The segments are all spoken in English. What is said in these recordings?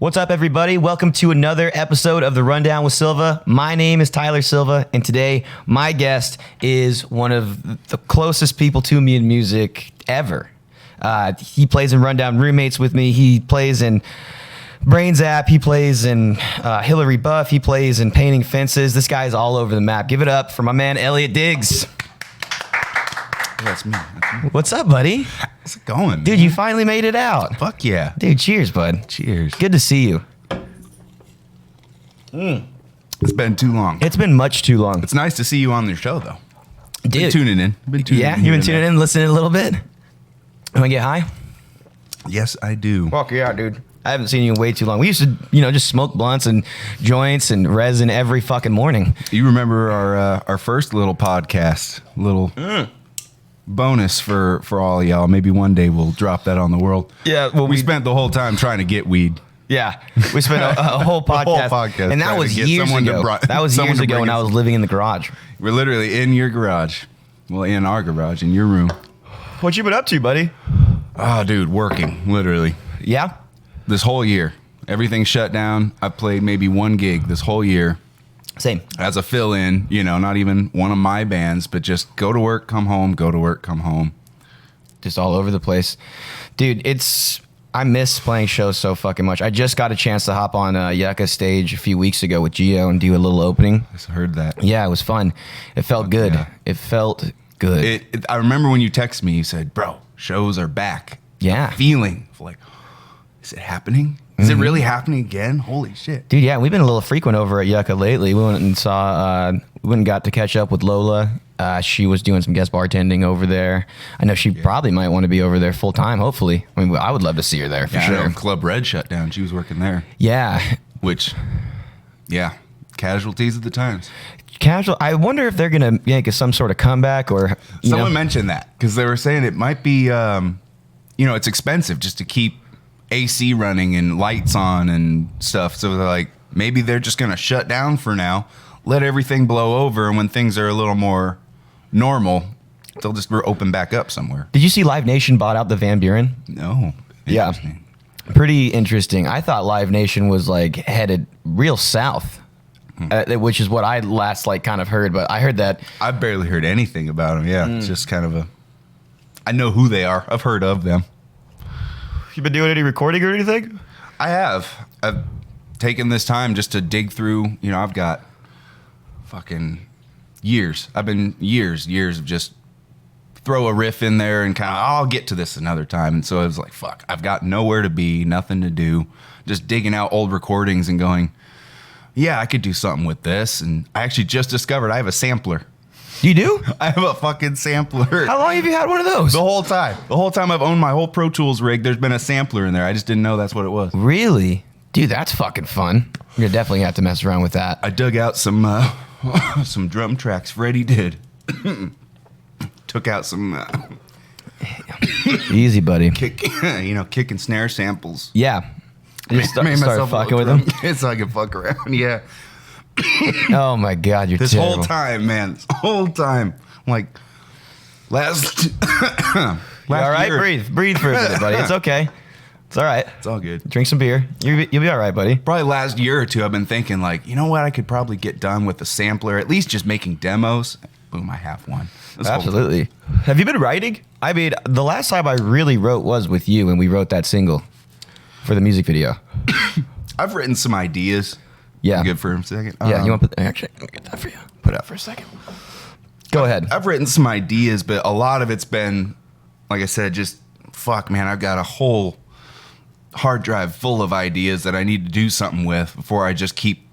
What's up, everybody? Welcome to another episode of The Rundown with Silva. My name is Tyler Silva, and today my guest is one of the closest people to me in music ever. He plays in Rundown Roommates with me. He plays in Brains App. He plays in Hillary Buff. He plays in Painting Fences. This guy is all over the map. Give it up for my man, Elliot Diggs. That's me. What's up, buddy? How's it going, Dude, man? you finally made it out. Fuck yeah. Dude, cheers, bud. Cheers. Good to see you. It's been too long. It's been much too long. It's nice to see you on the show, though. Dude. Been tuning in. Yeah, you've been tuning in, listening a little bit? Want to get high? Yes, I do. Fuck yeah, dude. I haven't seen you in way too long. We used to, just smoke blunts and joints and resin every fucking morning. You remember our first little podcast, bonus for all of y'all. Maybe one day we'll drop that on the world. Yeah, well, we spent the whole time trying to get weed. Yeah, we spent a whole podcast, and that was years ago. That was years ago when I was living in the garage. We're literally in your garage. Well, in our garage, in your room. What you been up to, buddy? Oh, dude, working, literally. Yeah? This whole year. Everything shut down. I played maybe one gig this whole year. Same. As a fill-in, not even one of my bands, but just go to work, come home, go to work, come home. Just all over the place. Dude, I miss playing shows so fucking much. I just got a chance to hop on Yucca stage a few weeks ago with Gio and do a little opening. I just heard that. Yeah, it was fun. It felt good. Yeah. It felt good. I remember when you texted me, you said, bro, shows are back. Yeah. Feeling like, is it happening? Is it really happening again? Holy shit. Dude, yeah, we've been a little frequent over at Yucca lately. We went and got to catch up with Lola. She was doing some guest bartending over there. I know she probably might want to be over there full time, hopefully. I mean, I would love to see her there for sure. Club Red shut down. She was working there. Yeah. Which, casualties of the times. Casual. I wonder if they're going to make some sort of comeback or... Someone mentioned that because they were saying it might be, it's expensive just to keep AC running and lights on and stuff. So they're like, maybe they're just going to shut down for now, let everything blow over, and when things are a little more normal, they'll just open back up somewhere. Did you see Live Nation bought out the Van Buren? No. Yeah. Pretty interesting. I thought Live Nation was headed real south, which is what I last kind of heard, but I heard that. I've barely heard anything about them. Yeah. It's just kind of I know who they are. I've heard of them. You been doing any recording or anything? I have. I've taken this time just to dig through. I've got fucking years. I've been years of just throw a riff in there and kind of, I'll get to this another time. And so I was like, fuck, I've got nowhere to be, nothing to do. Just digging out old recordings and going, yeah, I could do something with this. And I actually just discovered I have a sampler. You do? I have a fucking sampler. How long have you had one of those? The whole time. The whole time I've owned my whole Pro Tools rig, there's been a sampler in there. I just didn't know that's what it was. Really? Dude, that's fucking fun. You're definitely gonna have to mess around with that. I dug out some drum tracks Freddie did. Took out some Easy, buddy. kick and snare samples. Yeah. Just Made start myself a fucking with little them. drum kit so I can fuck around. Yeah. Oh my God, you're This terrible. whole time, man. This whole time. I'm like, last You all right? year- Breathe for a minute, buddy. It's okay. It's all right. It's all good. Drink some beer. You'll be all right, buddy. Probably last year or two, I've been thinking like, you know what? I could probably get done with a sampler, at least just making demos. Boom, I have one. This whole Absolutely. Have you been writing? I mean, the last time I really wrote was with you, and we wrote that single for the music video. I've written some ideas. Yeah. You good for a second? Yeah, you want to put... Actually, let me get that for you. Put it out for a second. Go ahead. I've written some ideas, but a lot of it's been, like I said, just, fuck, man, I've got a whole hard drive full of ideas that I need to do something with before I just keep,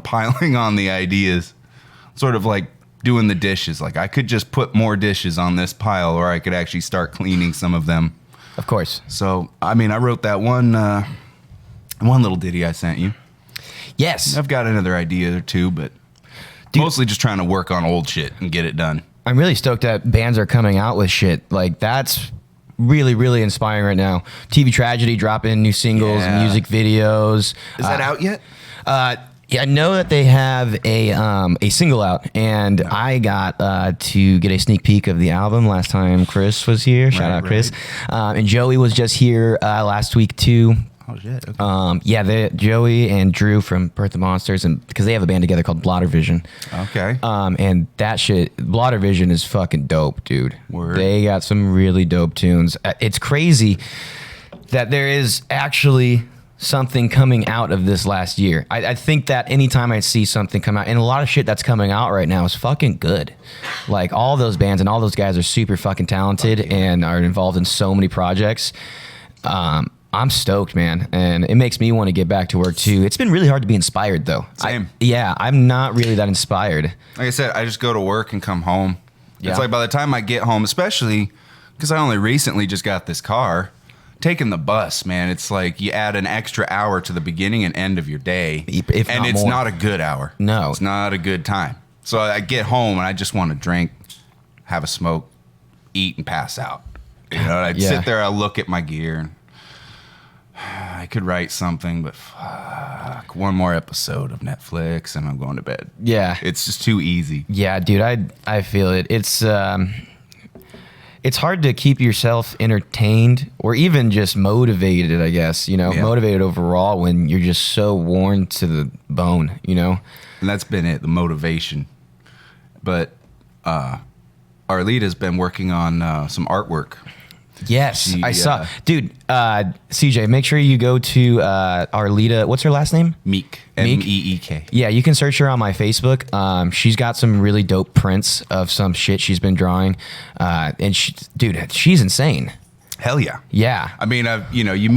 piling on the ideas. Sort of like doing the dishes. Like, I could just put more dishes on this pile, or I could actually start cleaning some of them. Of course. So, I mean, I wrote that one little ditty I sent you. Yes. I've got another idea or two, but mostly just trying to work on old shit and get it done. I'm really stoked that bands are coming out with shit. That's really, really inspiring right now. TV Tragedy dropping new singles, music videos. Is that out yet? Yeah, I know that they have a single out, and I got to get a sneak peek of the album last time Chris was here. Shout out, Chris. And Joey was just here last week, too. Oh shit. Okay. Yeah, Joey and Drew from Birth of Monsters, and because they have a band together called Blotter Vision. Okay. And that shit, Blotter Vision is fucking dope, dude. Word. They got some really dope tunes. It's crazy that there is actually something coming out of this last year. I think that anytime I see something come out, and a lot of shit that's coming out right now is fucking good. Like all those bands and all those guys are super fucking talented and are involved in so many projects. I'm stoked, man, and it makes me want to get back to work too. It's been really hard to be inspired, though. Same. I'm not really that inspired. Like I said, I just go to work and come home. Yeah. It's like by the time I get home, especially because I only recently just got this car, taking the bus, man, it's like you add an extra hour to the beginning and end of your day, If and not it's more. not a good hour. No. It's not a good time. So I get home and I just want to drink, have a smoke, eat, and pass out. You know, I'd Yeah. sit there, I look at my gear, and I could write something, but fuck, one more episode of Netflix and I'm going to bed. Yeah. It's just too easy. Yeah, dude, I feel it. It's hard to keep yourself entertained or even just motivated, I guess, you know, Yeah. motivated overall when you're just so worn to the bone, you know? And that's been it, the motivation. But Arlita's been working on some artwork. Yes, I saw. Yeah. Dude, CJ, make sure you go to Arlita. What's her last name? Meek. Meek? Meek. Yeah, you can search her on my Facebook. She's got some really dope prints of some shit she's been drawing. And dude, she's insane. Hell yeah. Yeah. I mean, you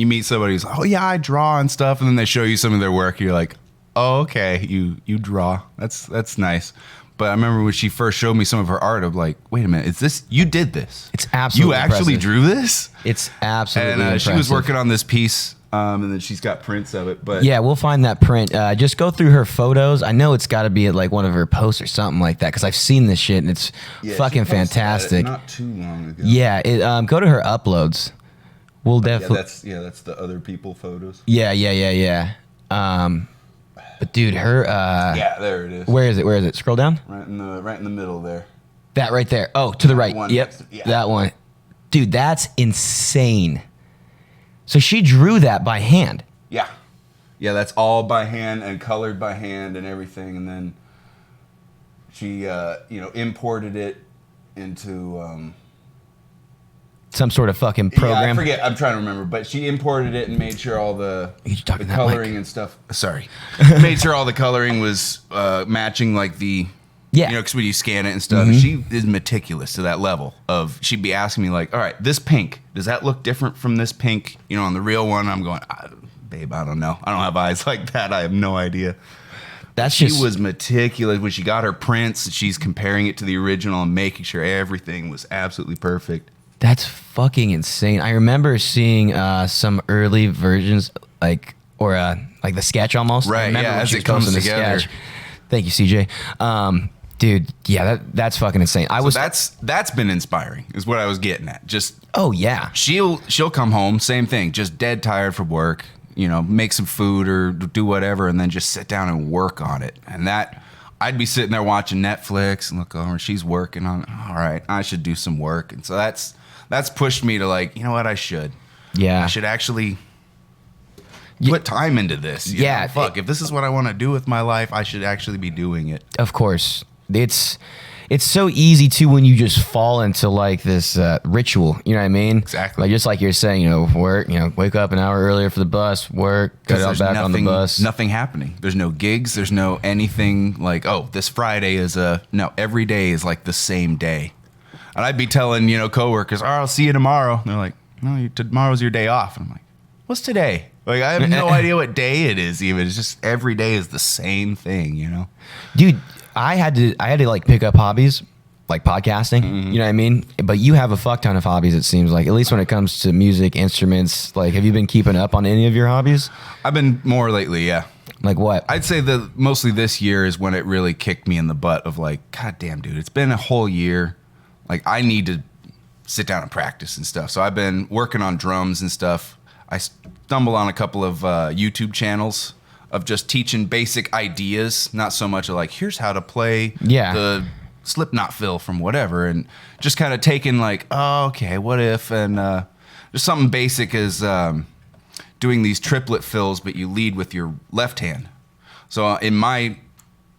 meet somebody who's like, oh yeah, I draw and stuff, and then they show you some of their work. You're like, oh okay, you draw. That's nice. But I remember when she first showed me some of her art, I'm like, wait a minute, you did this? It's absolutely You actually impressive. drew this? It's absolutely And she was impressive. working on this piece, and then she's got prints of it. But Yeah, we'll find that print. Just go through her photos. I know it's got to be at like one of her posts or something like that because I've seen this shit and it's fucking fantastic. Not too long ago. Yeah, go to her uploads. We'll Yeah, definitely. that's the other people photos. Yeah. But dude, her. Yeah, there it is. Where is it? Scroll down. Right in the middle there. That right there. Oh, to the right. One Yep, next to- yeah. that one. Dude, that's insane. So she drew that by hand. Yeah. Yeah, that's all by hand and colored by hand and everything. And then she, imported it into... Some sort of fucking Yeah, I program. forget. I'm trying to remember. But she imported it and made sure all the You talking the that coloring mic? and stuff... Sorry. Made sure all the coloring was matching like the... Yeah. Because when you scan it and stuff, she is meticulous to that level of, she'd be asking me like, all right, this pink, does that look different from this pink? You know, on the real one, I'm going, babe, I don't know. I don't have eyes like that. I have no idea. That's She just. was meticulous. When she got her prints, she's comparing it to the original and making sure everything was absolutely perfect. That's fucking insane. I remember seeing some early versions, like the sketch almost. I Right, remember yeah, when as she it was comes posting the together. sketch. Thank you, CJ. Dude, yeah, that's fucking insane. That's been inspiring, is what I was getting at. Just Oh yeah. she'll come home, same thing, just dead tired from work, make some food or do whatever, and then just sit down and work on it. And that, I'd be sitting there watching Netflix and look over, she's working on, all right, I should do some work. And so that's pushed me to like, you know what, I should actually put time into this. you Yeah, know? Fuck, if this is what I want to do with my life, I should actually be doing it. Of course. It's so easy too when you just fall into like this ritual. You know what I mean? Exactly. Like just like you're saying, work. Wake up an hour earlier for the bus. Work. Get out There's back on the bus. Nothing happening. There's no gigs. There's no anything like, oh, this Friday is no, every day is like the same day. And I'd be telling, coworkers, oh, I'll see you tomorrow. And they're like, no, tomorrow's your day off. And I'm like, what's today? Like, I have no idea what day it is even. It's just every day is the same thing, Dude, I had to like pick up hobbies like podcasting. You know what I mean? But you have a fuck ton of hobbies. It seems like, at least when it comes to music, instruments. Like, have you been keeping up on any of your hobbies? I've been more lately, yeah. Like what? I'd say that mostly this year is when it really kicked me in the butt of like, God damn, dude, it's been a whole year. Like, I need to sit down and practice and stuff. So I've been working on drums and stuff. I stumble on a couple of YouTube channels of just teaching basic ideas, not so much of like, here's how to play the Slipknot fill from whatever, and just kind of taking like, oh, okay, what if, and just something basic as doing these triplet fills, but you lead with your left hand. So in my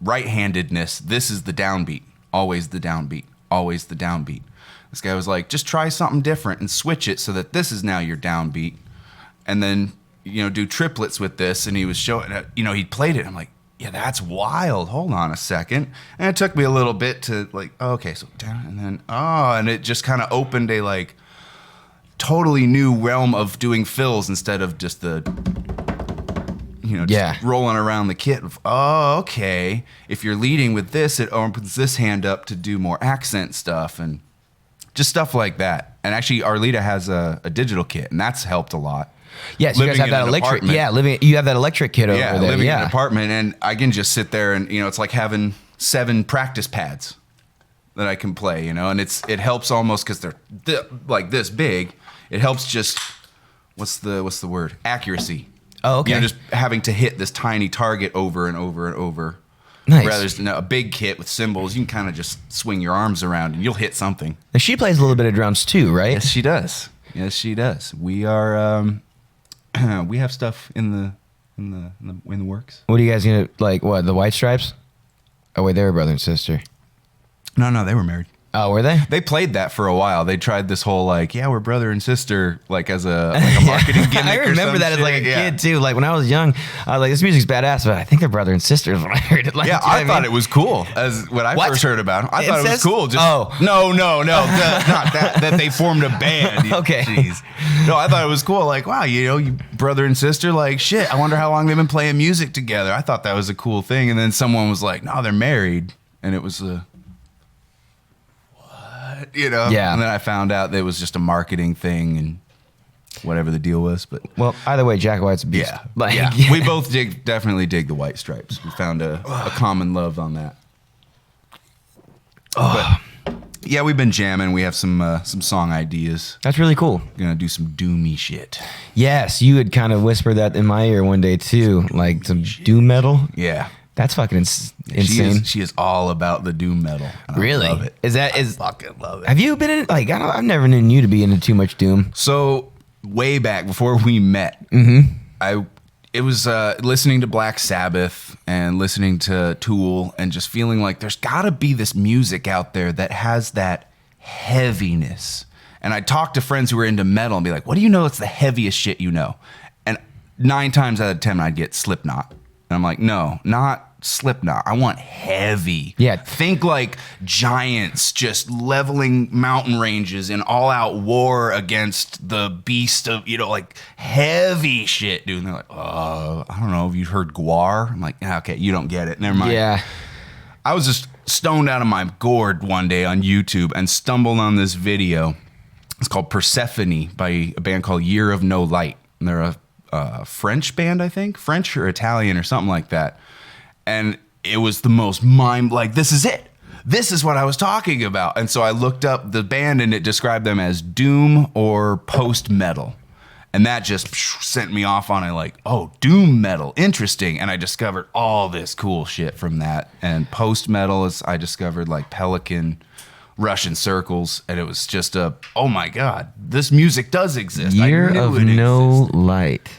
right-handedness, this is the downbeat, always the downbeat, always the downbeat. This guy was like, just try something different and switch it so that this is now your downbeat, and then do triplets with this. And he was showing, he played it. I'm like, yeah, that's wild. Hold on a second. And it took me a little bit to like, oh, okay, so down and then and it just kind of opened a like totally new realm of doing fills instead of just the just rolling around the kit. Oh, okay. If you're leading with this, it opens this hand up to do more accent stuff and just stuff like that. And actually, Arlita has a digital kit, and that's helped a lot. Yes, you guys have that electric. Yeah, you have that electric kit over there. Living in an apartment, and I can just sit there and it's like having 7 practice pads that I can play. And it helps almost because they're like this big. It helps just what's the word? Accuracy. Oh, okay. Just having to hit this tiny target over and over and over. Nice. Whereas a big kit with cymbals, you can kind of just swing your arms around and you'll hit something. And she plays a little bit of drums too, right? Yes, she does. Yes, she does. We are. We have stuff in the works. What are you guys gonna like? What, the White Stripes? Oh wait, they were brother and sister. No, they were married. Oh, were they? They played that for a while. They tried this whole like, yeah, we're brother and sister, like as a marketing gimmick. I remember that as like a kid too. Like when I was young, I was like, this music's badass, but I think they're brother and sisters when I heard it. Like, yeah, I thought it was cool as when I first heard about them. I thought it was cool. Just, no, not that they formed a band. Okay. Jeez. No, I thought it was cool. Like, wow, you brother and sister, like shit. I wonder how long they've been playing music together. I thought that was a cool thing. And then someone was like, no, they're married. And it was Yeah. And then I found out that it was just a marketing thing and whatever the deal was. But well, either way, Jack White's a beast. Yeah. We both definitely dig the White Stripes. We found a common love on that. But yeah, we've been jamming. We have some song ideas. That's really cool. Gonna do some doomy shit. Yes, you had kind of whispered that in my ear one day too, like some doom metal. Yeah. That's fucking insane. She is all about the doom metal. Really? I love it. I fucking love it. Have you been in like I've never known you to be into too much doom. So way back before we met, it was listening to Black Sabbath and listening to Tool and just feeling like there's got to be this music out there that has that heaviness. And I'd talk to friends who were into metal and be like, what do you know that's the heaviest shit you know? And 9 times out of 10 I'd get Slipknot. And I'm like, no, not Slipknot. I want heavy. Yeah. Think like giants just leveling mountain ranges in all-out war against the beast of, like heavy shit, dude. And they're like, I don't know. Have you heard Gwar? I'm like, okay, you don't get it. Never mind. Yeah. I was just stoned out of my gourd one day on YouTube and stumbled on this video. It's called Persephone by a band called Year of No Light. And they're a French band, I think, French or Italian or something like that. And it was the most this is it. This is what I was talking about. And so I looked up the band and it described them as doom or post metal. And that just sent me off on doom metal, interesting. And I discovered all this cool shit from that. And post metal is, I discovered like Pelican, Russian Circles, and it was just oh my God, this music does exist. Year of No Light.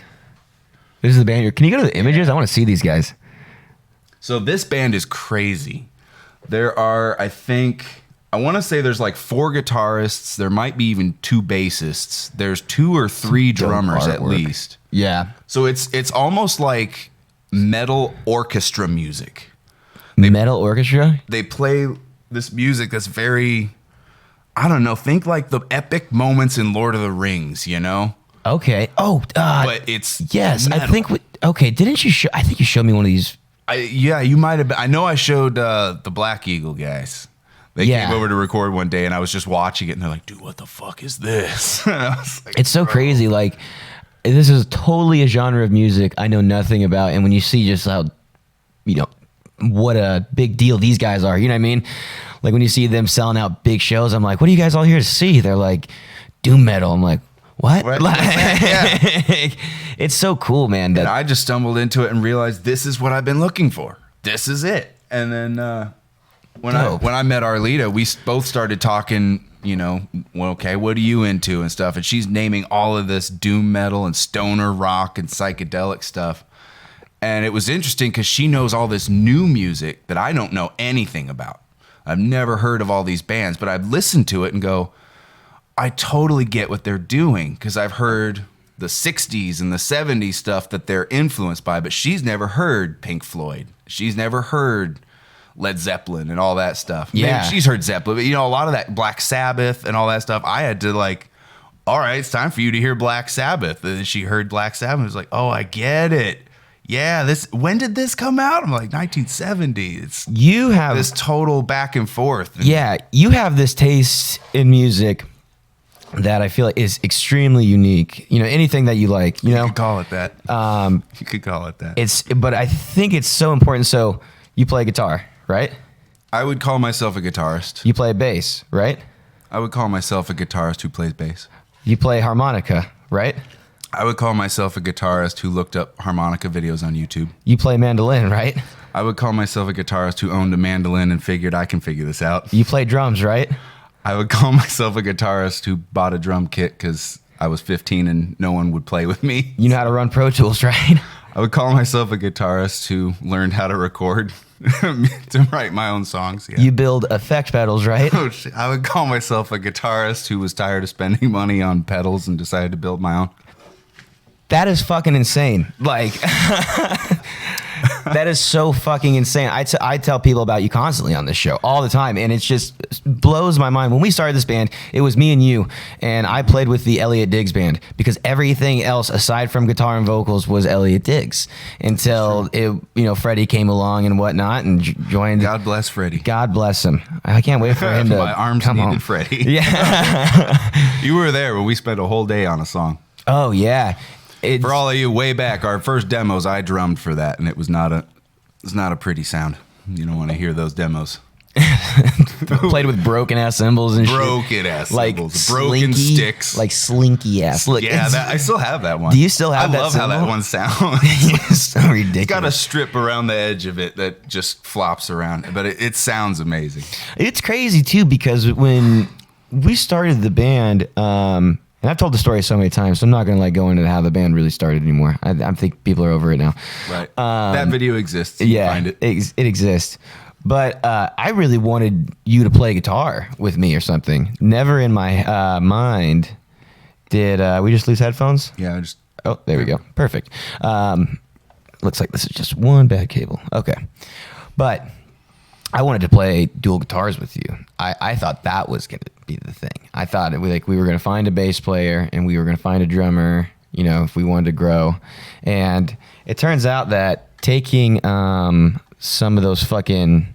This is the band. Can you go to the images? I want to see these guys. So this band is crazy. There are, I want to say there's like 4 guitarists. There might be even 2 bassists. There's 2 or 3 drummers at least. Yeah. So it's almost like metal orchestra music. Metal orchestra? They play this music that's very, I don't know, think like the epic moments in Lord of the Rings, Okay. Oh, but it's yes. metal. I think. Didn't you show? I think you showed me one of these. You might have been. I know I showed the Black Eagle guys. They came over to record one day, and I was just watching it, and they're like, "Dude, what the fuck is this?" And I was like, it's so crazy. Like, this is totally a genre of music I know nothing about, and when you see just how, what a big deal these guys are. You know what I mean? Like when you see them selling out big shows, I'm like, "What are you guys all here to see?" They're like, "Doom metal." I'm like, what? Yeah. It's so cool, man. And I just stumbled into it and realized this is what I've been looking for. This is it. And then when I met Arlita, we both started talking, well, okay, what are you into and stuff? And she's naming all of this doom metal and stoner rock and psychedelic stuff. And it was interesting because she knows all this new music that I don't know anything about. I've never heard of all these bands, but I've listened to it and go, I totally get what they're doing because I've heard the 60s and the 70s stuff that they're influenced by, but she's never heard Pink Floyd. She's never heard Led Zeppelin and all that stuff. Yeah. Maybe she's heard Zeppelin, but a lot of that Black Sabbath and all that stuff, I had to all right, it's time for you to hear Black Sabbath. And she heard Black Sabbath and was like, oh, I get it. Yeah, when did this come out? I'm like, 1970. You have this total back and forth. Yeah, you have this taste in music that I feel like is extremely unique. Anything that you like, You could call it that. You could call it that. But I think it's so important. So you play guitar, right? I would call myself a guitarist. You play bass, right? I would call myself a guitarist who plays bass. You play harmonica, right? I would call myself a guitarist who looked up harmonica videos on YouTube. You play mandolin, right? I would call myself a guitarist who owned a mandolin and figured I can figure this out. You play drums, right? I would call myself a guitarist who bought a drum kit because I was 15 and no one would play with me. You know how to run Pro Tools, right? I would call myself a guitarist who learned how to record to write my own songs. Yeah. You build effect pedals, right? Oh, shit. I would call myself a guitarist who was tired of spending money on pedals and decided to build my own. That is fucking insane. That is so fucking insane. I tell people about you constantly on this show all the time, and it just blows my mind. When we started this band, it was me and you, and I played with the Elliot Diggs band because everything else aside from guitar and vocals was Elliot Diggs until Freddie came along and whatnot and joined. God bless Freddie. God bless him. I can't wait for him to my arms come needed home. Freddie. Yeah. You were there when we spent a whole day on a song. Oh yeah. For all of you way back, our first demos, I drummed for that, and it was not a pretty sound. You don't want to hear those demos. Played with broken ass cymbals and broken ass cymbals, broken sticks, like slinky ass. Look, yeah, I still have that one. Do you still have that? I love cymbal? how that one sounds. It's so ridiculous. It's got a strip around the edge of it that just flops around, but it sounds amazing. It's crazy too because when we started the band, and I've told the story so many times, so I'm not going to go into how the band really started anymore. I think people are over it now. Right. That video exists. You Yeah, find it. It exists. But I really wanted you to play guitar with me or something. Never in my mind did we just lose headphones? Yeah. Oh, there we go. Perfect. Looks like this is just one bad cable. Okay. But I wanted to play dual guitars with you. I thought that was going to be the thing. I thought we were going to find a bass player and we were going to find a drummer, if we wanted to grow. And it turns out that taking some of those fucking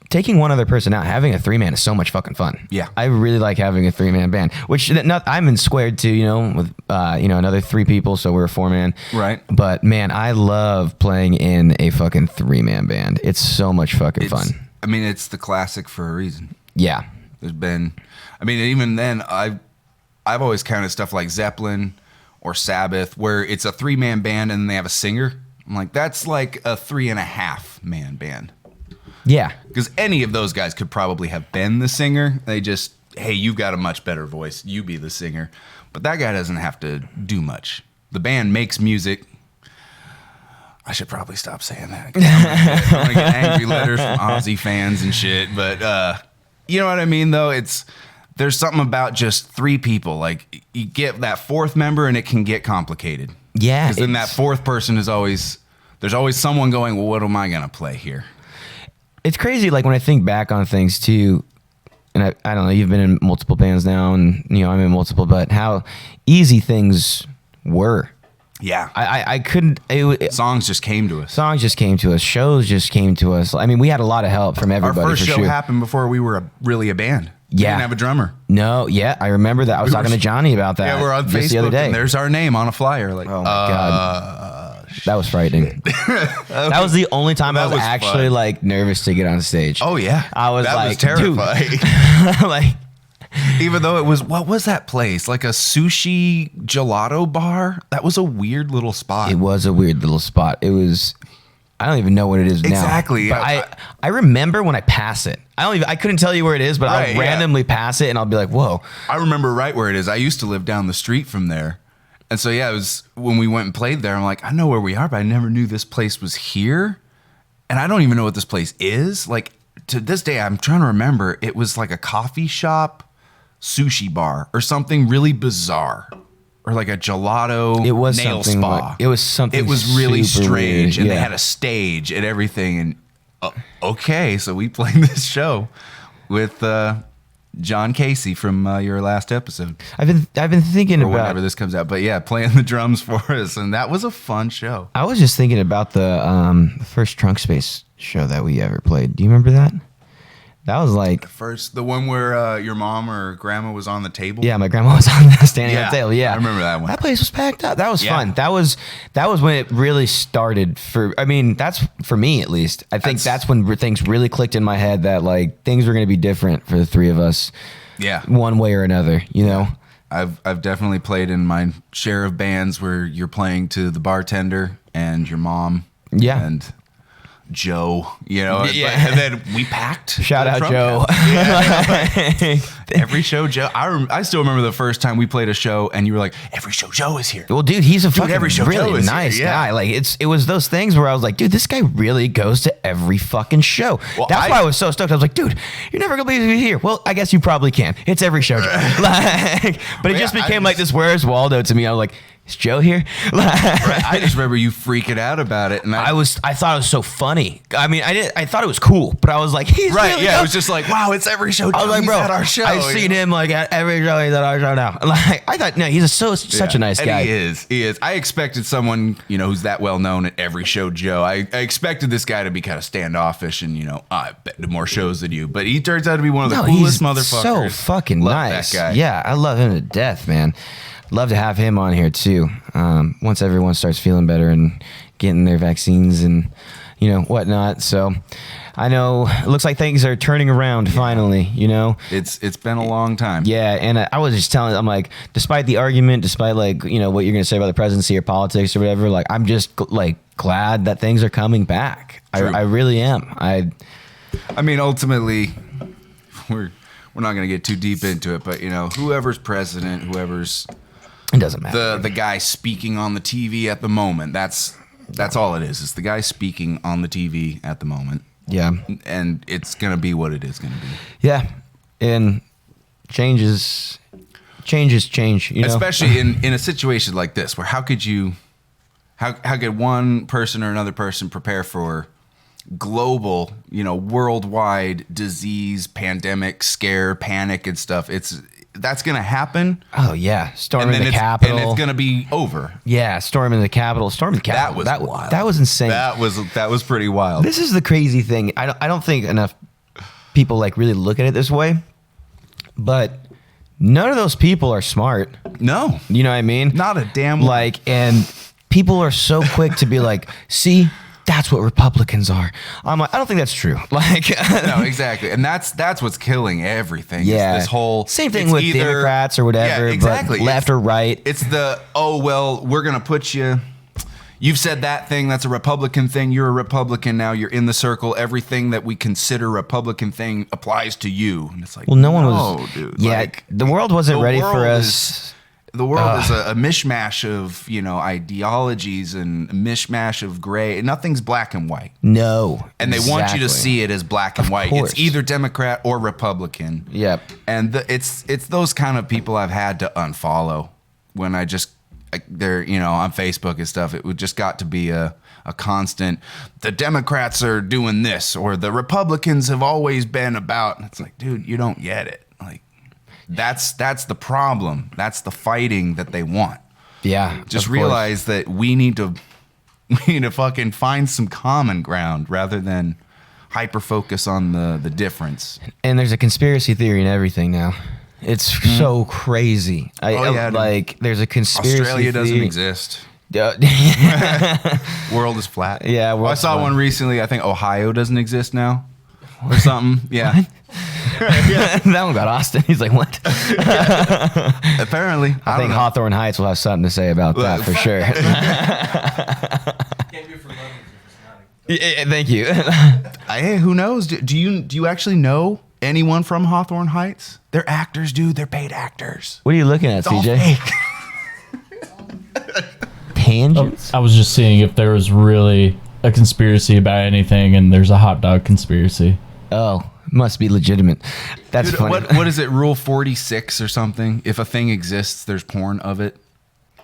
taking one other person out, having a 3-man is so much fucking fun. Yeah. I really like having a 3-man band, which I'm in squared too, with another 3 people, so we're a 4-man. Right. But man, I love playing in a fucking 3-man band. It's so much fucking fun. I mean, it's the classic for a reason. Yeah. Even then, I've always counted stuff like Zeppelin or Sabbath, where it's a 3-man band and they have a singer. I'm like, that's like a 3.5-man band. Yeah. Because any of those guys could probably have been the singer. They just, hey, you've got a much better voice. You be the singer. But that guy doesn't have to do much. The band makes music. I should probably stop saying that. I'm gonna get angry letters from Ozzy fans and shit. But you know what I mean, though? There's something about just 3 people. Like, you get that 4th member and it can get complicated. Yeah. Because then that 4th person there's always someone going, well, what am I going to play here? It's crazy, when I think back on things too, and I don't know, you've been in multiple bands now, and I'm in multiple, but how easy things were. Yeah. I couldn't. Songs just came to us. Songs just came to us. Shows just came to us. I mean, we had a lot of help from everybody. Our first for show sure. happened before we were really a band. We didn't have a drummer. No, yeah, I remember that. I was talking to Johnny about that. Yeah, we're on just Facebook the other day. and there's our name on a flyer. Oh my God. That was frightening. That was the only time I was actually fun. Nervous to get on stage. Oh yeah. I was that like, was terrifying. dude. Even though it was, what was that place? Like a sushi gelato bar? That was a weird little spot. It was a weird little spot. It was I don't even know what it is now. Exactly. But I remember when I pass it. I couldn't tell you where it is, but I'll randomly pass it and I'll be like, whoa. I remember right where it is. I used to live down the street from there. And so, yeah, it was when we went and played there, I'm like, I know where we are, but I never knew this place was here. And I don't even know what this place is. Like, to this day, I'm trying to remember. It was like a coffee shop, sushi bar, or something really bizarre. Or like a gelato nail spa. It was something. It was really strange. Weird. And they had a stage and everything. And okay, so we played this show with John Casey from your last episode. I've been thinking or about whenever this comes out, but yeah, playing the drums for us, and that was a fun show. I was just thinking about the first Trunk Space show that we ever played. Do you remember that? That was like the one where your mom or grandma was on the table. Yeah, my grandma was on standing on the table. Yeah, I remember that one. That place was packed up. That was fun. That was when it really started. That's for me at least. I think that's when things really clicked in my head that like things were going to be different for the three of us. Yeah, one way or another. You know, I've definitely played in my share of bands where you're playing to the bartender and your mom. Yeah, and Joe, and then we packed. Shout out Joe. Every show, Joe. I still remember the first time we played a show, and you were like, "Every show, Joe is here." Well, dude, he's a fucking every show really Joe is nice here. guy. Like it was those things where I was like, dude, this guy really goes to every fucking show. Well, that's why I was so stoked. I was like, dude, you're never gonna be here. Well, I guess you probably can. It's every show, Joe. But it just became like this. Where's Waldo to me? I was like, is Joe here? I just remember you freaking out about it, and I thought it was so funny. I mean, I thought it was cool, but I was like, he's right. Really yeah, it was just like, wow, it's every show. I was like, bro, at our show. I've seen him like at every show. He's at our show now. Like, I thought, no, he's such a nice guy. And he is. I expected someone, who's that well known at every show, Joe. I expected this guy to be kind of standoffish and I've been to more shows than you, but he turns out to be one of the coolest motherfuckers. So fucking nice. That guy. Yeah, I love him to death, man. Love to have him on here too. Once everyone starts feeling better and getting their vaccines and whatnot. So I know it looks like things are turning around finally. It's been a long time. Yeah, and I was just telling, I'm like, despite the argument, despite like what you're gonna say about the presidency or politics or whatever, like I'm just like glad that things are coming back. I really am. I mean, ultimately, we're not gonna get too deep into it, but whoever's president, whoever's it doesn't matter. The guy speaking on the TV at the moment. That's all it is. It's the guy speaking on the TV at the moment. Yeah. And it's going to be what it is going to be. Yeah. And changes change. Especially in a situation like this where how could one person or another person prepare for global, worldwide disease, pandemic, scare, panic and stuff? That's going to happen. Oh, yeah. Storming the Capitol. And it's going to be over. Yeah, storming the Capitol. That was wild. That was insane. That was pretty wild. This is the crazy thing. I don't think enough people like really look at it this way, but none of those people are smart. No. You know what I mean? Not a damn one. Like, and people are so quick to be like, see, that's what Republicans are. I'm like, I don't think that's true. Like, no, exactly, and that's what's killing everything. Yeah, this whole same thing with either, Democrats or whatever. Yeah, exactly. But left or right. It's we're gonna put you. You've said that thing. That's a Republican thing. You're a Republican now. You're in the circle. Everything that we consider Republican thing applies to you. And it's like, well, no one was. Dude. Yeah, like, the world wasn't ready for us. The world is a mishmash of, ideologies and a mishmash of gray. Nothing's black and white. No. And they want you to see it as black and white. Course. It's either Democrat or Republican. Yep. And it's those kind of people I've had to unfollow when they're, on Facebook and stuff. It just got to be a constant, the Democrats are doing this or the Republicans have always been about. It's like, dude, you don't get it. Like, that's the problem. That's the fighting that they want. Yeah. Just realize that we need to fucking find some common ground rather than hyper focus on the difference. And there's a conspiracy theory in everything now. It's so crazy. There's a conspiracy Australia doesn't theory. exist. World is flat. Yeah. I saw one recently. I think Ohio doesn't exist now. Or something. Yeah. That one got Austin. He's like, what? Apparently. I think Hawthorne Heights will have something to say about that for sure. Can't do it for love. Yeah, thank you. Hey, who knows? Do you actually know anyone from Hawthorne Heights? They're actors, dude. They're paid actors. What are you looking at, It's all CJ? fake. Tangents? I was just seeing if there was really a conspiracy about anything, and there's a hot dog conspiracy. Oh, must be legitimate. That's Dude, funny. what is it? Rule 46 or something? If a thing exists, there's porn of it.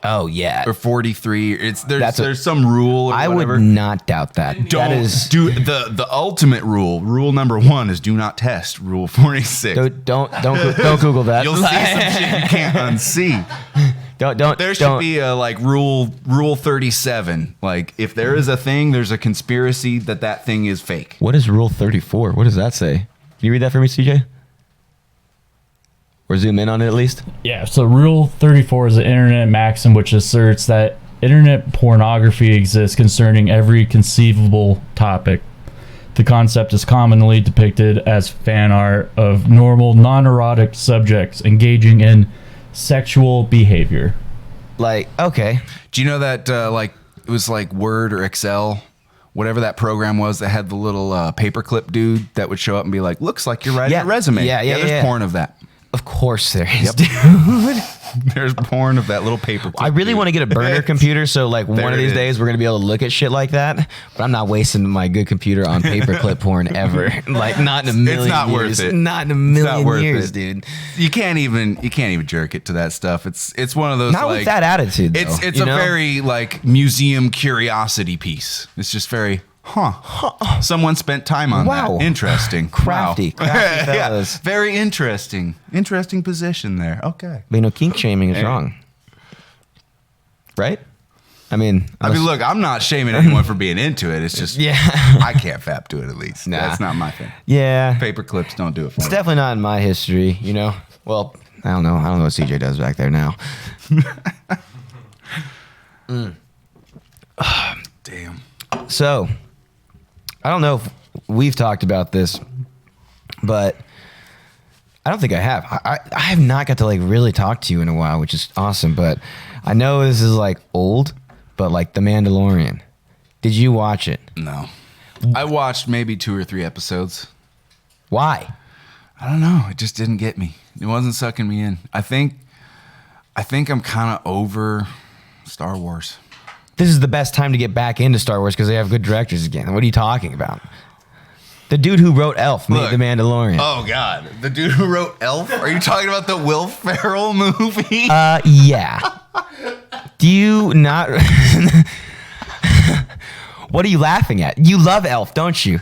Oh, yeah. Or 43. That's There's some rule or I whatever. would not doubt that. Don't That is... do the ultimate rule. Rule number 1 is do not test. Rule 46. Don't Google that. You'll see some shit you can't unsee. Don't. There should be a rule 37. Like if there is a thing, there's a conspiracy that thing is fake. What is Rule 34? What does that say? Can you read that for me, CJ? Or zoom in on it at least? Yeah, so Rule 34 is an internet maxim which asserts that internet pornography exists concerning every conceivable topic. The concept is commonly depicted as fan art of normal, non-erotic subjects engaging in sexual behavior. Like, okay. Do you know that it was like Word or Excel, whatever that program was that had the little paperclip dude that would show up and be like, looks like you're writing a resume. There's porn of that. Of course there is, Yep. dude. There's porn of that little paperclip. I really want to get a burner computer, so like one There of it these is. days we're gonna be able to look at shit like that. But I'm not wasting my good computer on paperclip porn ever. Like not in a million It's not years. worth it. Not in a It's not million worth years, it. dude. You can't even jerk it to that stuff. It's one of those Not with that attitude. Though, It's you a know? very museum curiosity piece. It's just very someone spent time on Wow. that. Interesting. Crafty Yeah, fellas. very interesting. Interesting position there. Okay. But you know, kink shaming is Hey. wrong, right? I mean, Look, I'm not shaming anyone for being into it. It's just yeah, I can't fap to it at least. Nah. That's not my thing. yeah. Paper clips don't do it for It's me. definitely not in my history, you know. Well, I don't know. I don't know what CJ does back there now. Damn. So, I don't know if we've talked about this, but I don't think I have. I have not got to like really talk to you in a while, which is awesome. But I know this is like old, but like The Mandalorian. Did you watch it? No. I watched maybe 2 or 3 episodes. Why? I don't know. It just didn't get me. It wasn't sucking me in. I think I'm kind of over Star Wars. This is the best time to get back into Star Wars because they have good directors again. What are you talking about? The dude who wrote Elf made Look. The Mandalorian. Oh God, the dude who wrote Elf. Are you talking about the Will Ferrell movie? Yeah. Do you not? What are you laughing at? You love Elf, don't you?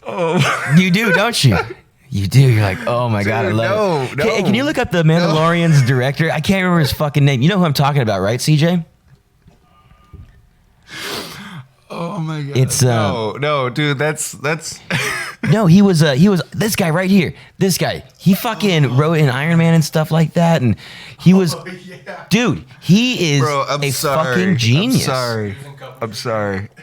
Oh, you do, don't you? You do. You're like, oh my God, I Dude, love it. no. Can you look up the Mandalorian's director? I can't remember his fucking name. You know who I'm talking about, right, CJ? Oh my God. It's no, dude. That's no, he was this guy right here. This guy. He fucking wrote in Iron Man and stuff like that, and he was, dude. He is Bro. I'm a sorry. fucking genius. I'm sorry.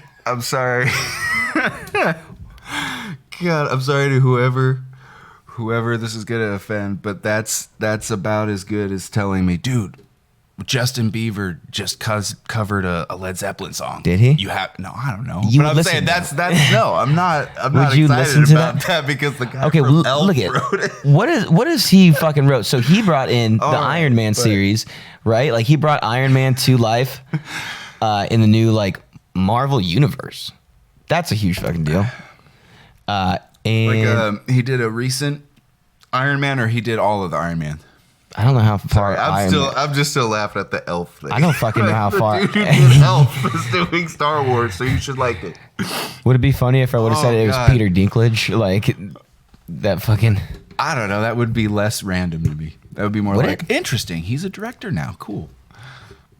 God, I'm sorry to whoever this is gonna offend, but that's about as good as telling me, dude. Justin Bieber just covered a Led Zeppelin song. Did he? You have no, I don't know. You but I'm listen saying to that's no. I'm not. I'm Would not you excited listen to about that? Because the guy Okay, from well, Elf look at wrote it. what is he fucking wrote? So he brought in the right, Iron Man but- series, right? Like he brought Iron Man to life in the new like Marvel universe. That's a huge fucking deal. And He did a recent Iron Man, or he did all of the Iron Man. I don't know how far. I'm just still laughing at the Elf thing. I don't fucking know how far. The dude who did Elf is doing Star Wars, so you should like it. Would it be funny if I would have said Oh, it was God. Peter Dinklage? Like that fucking. I don't know. That would be less random to me. That would be more Would like it? interesting. He's a director now. Cool.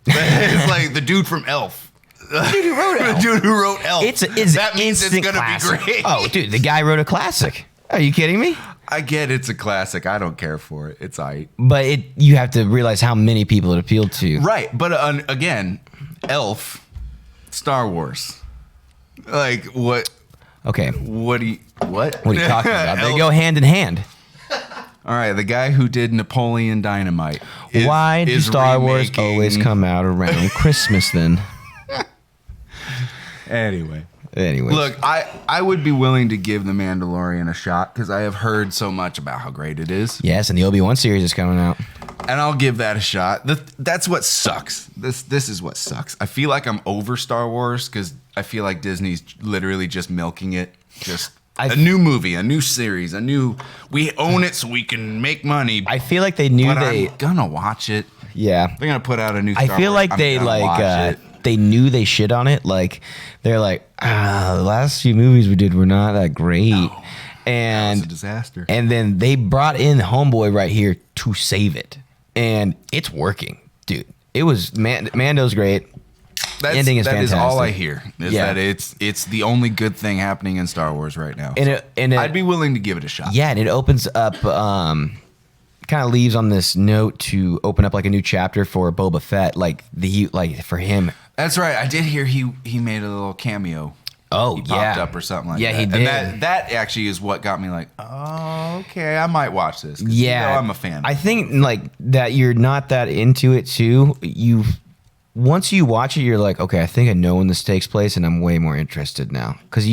It's like the dude from Elf. The dude who wrote Elf. The dude who wrote Elf. That means it's gonna classic. be great. Oh, dude, the guy wrote a classic. Are you kidding me? I get it's a classic. I don't care for it. It's aight. But you have to realize how many people it appealed to. Right, but again, Elf, Star Wars. Like what? Okay. What are you talking about? They go hand in hand. All right, the guy who did Napoleon Dynamite. Why do is Star Wars remaking- always come out around Christmas then? Anyway, Anyways. Look, I would be willing to give The Mandalorian a shot because I have heard so much about how great it is. Yes, and the Obi-Wan series is coming out. And I'll give that a shot. That's what sucks. This is what sucks. I feel like I'm over Star Wars because I feel like Disney's literally just milking it. Just a new movie, a new series, we own it so we can make money. I feel like they knew I'm gonna watch it. Yeah. They're gonna put out a new Star I feel Wars. like they watch it. they knew they shit on it. Like they're like, the last few movies we did were not that great. No, and that was a disaster. And then they brought in Homeboy right here to save it. And it's working, dude. It was Mando's great. Ending is that fantastic. is all I hear. Is Yeah. that it's the only good thing happening in Star Wars right now. And I'd be willing to give it a shot. Yeah, and it opens up, kind of leaves on this note to open up like a new chapter for Boba Fett, like for him. That's right. I did hear he made a little cameo. Oh, He yeah. popped up or something like that. Yeah, he did. And that actually is what got me like, oh, okay, I might watch this. 'Cause Yeah, I'm a fan. I think like that you're not that into it too. Once you watch it, you're like, okay, I think I know when this takes place, and I'm way more interested now. Because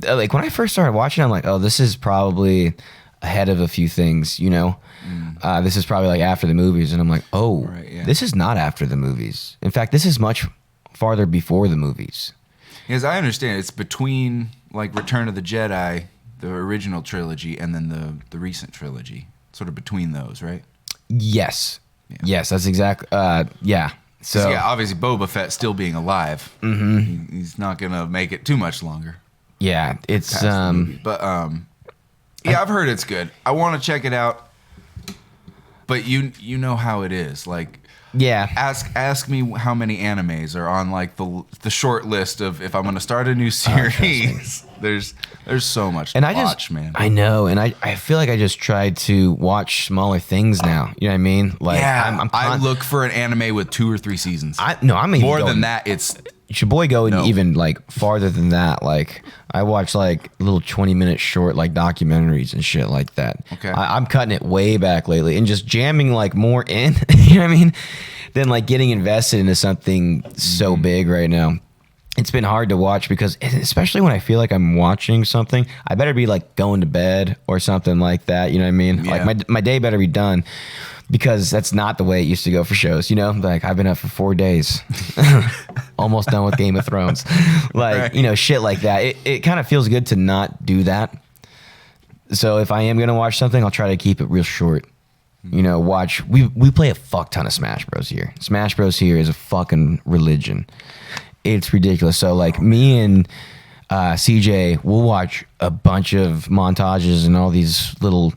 like when I first started watching, I'm like, oh, this is probably ahead of a few things, you know. This is probably like after the movies, and I'm like, oh, Right, yeah. this is not after the movies. In fact, this is much farther before the movies. Because I understand it's between like Return of the Jedi, the original trilogy, and then the recent trilogy. Sort of between those, right? Yes, Yeah. yes, that's exactly. Yeah. So Yeah, obviously Boba Fett still being alive, he's not gonna make it too much longer. yeah, it's Past the movie. But yeah, I've heard it's good. I want to check it out. But you know how it is. Like, yeah. ask me how many animes are on like the short list of if I'm gonna start a new series. There's so much And to I just, watch, man. I know, and I feel like I just tried to watch smaller things now. You know what I mean? Like, Yeah, I'm I look for an anime with 2 or 3 seasons. I'm even More going, than that, it's Your boy going No. even like farther than that. Like, I watch like little 20-minute short like documentaries and shit like that. Okay. I'm cutting it way back lately and just jamming like more in. You know what I mean? Than like getting invested into something so big right now. It's been hard to watch because, especially when I feel like I'm watching something, I better be like going to bed or something like that. You know what I mean? Yeah. Like my day better be done, because that's not the way it used to go for shows. You know, like I've been up for 4 days, almost done with Game of Thrones, like Right. you know, shit like that. It kind of feels good to not do that. So if I am gonna watch something, I'll try to keep it real short. You know, we play a fuck ton of Smash Bros here. Smash Bros here is a fucking religion. It's ridiculous. So like me and CJ, we'll watch a bunch of montages and all these little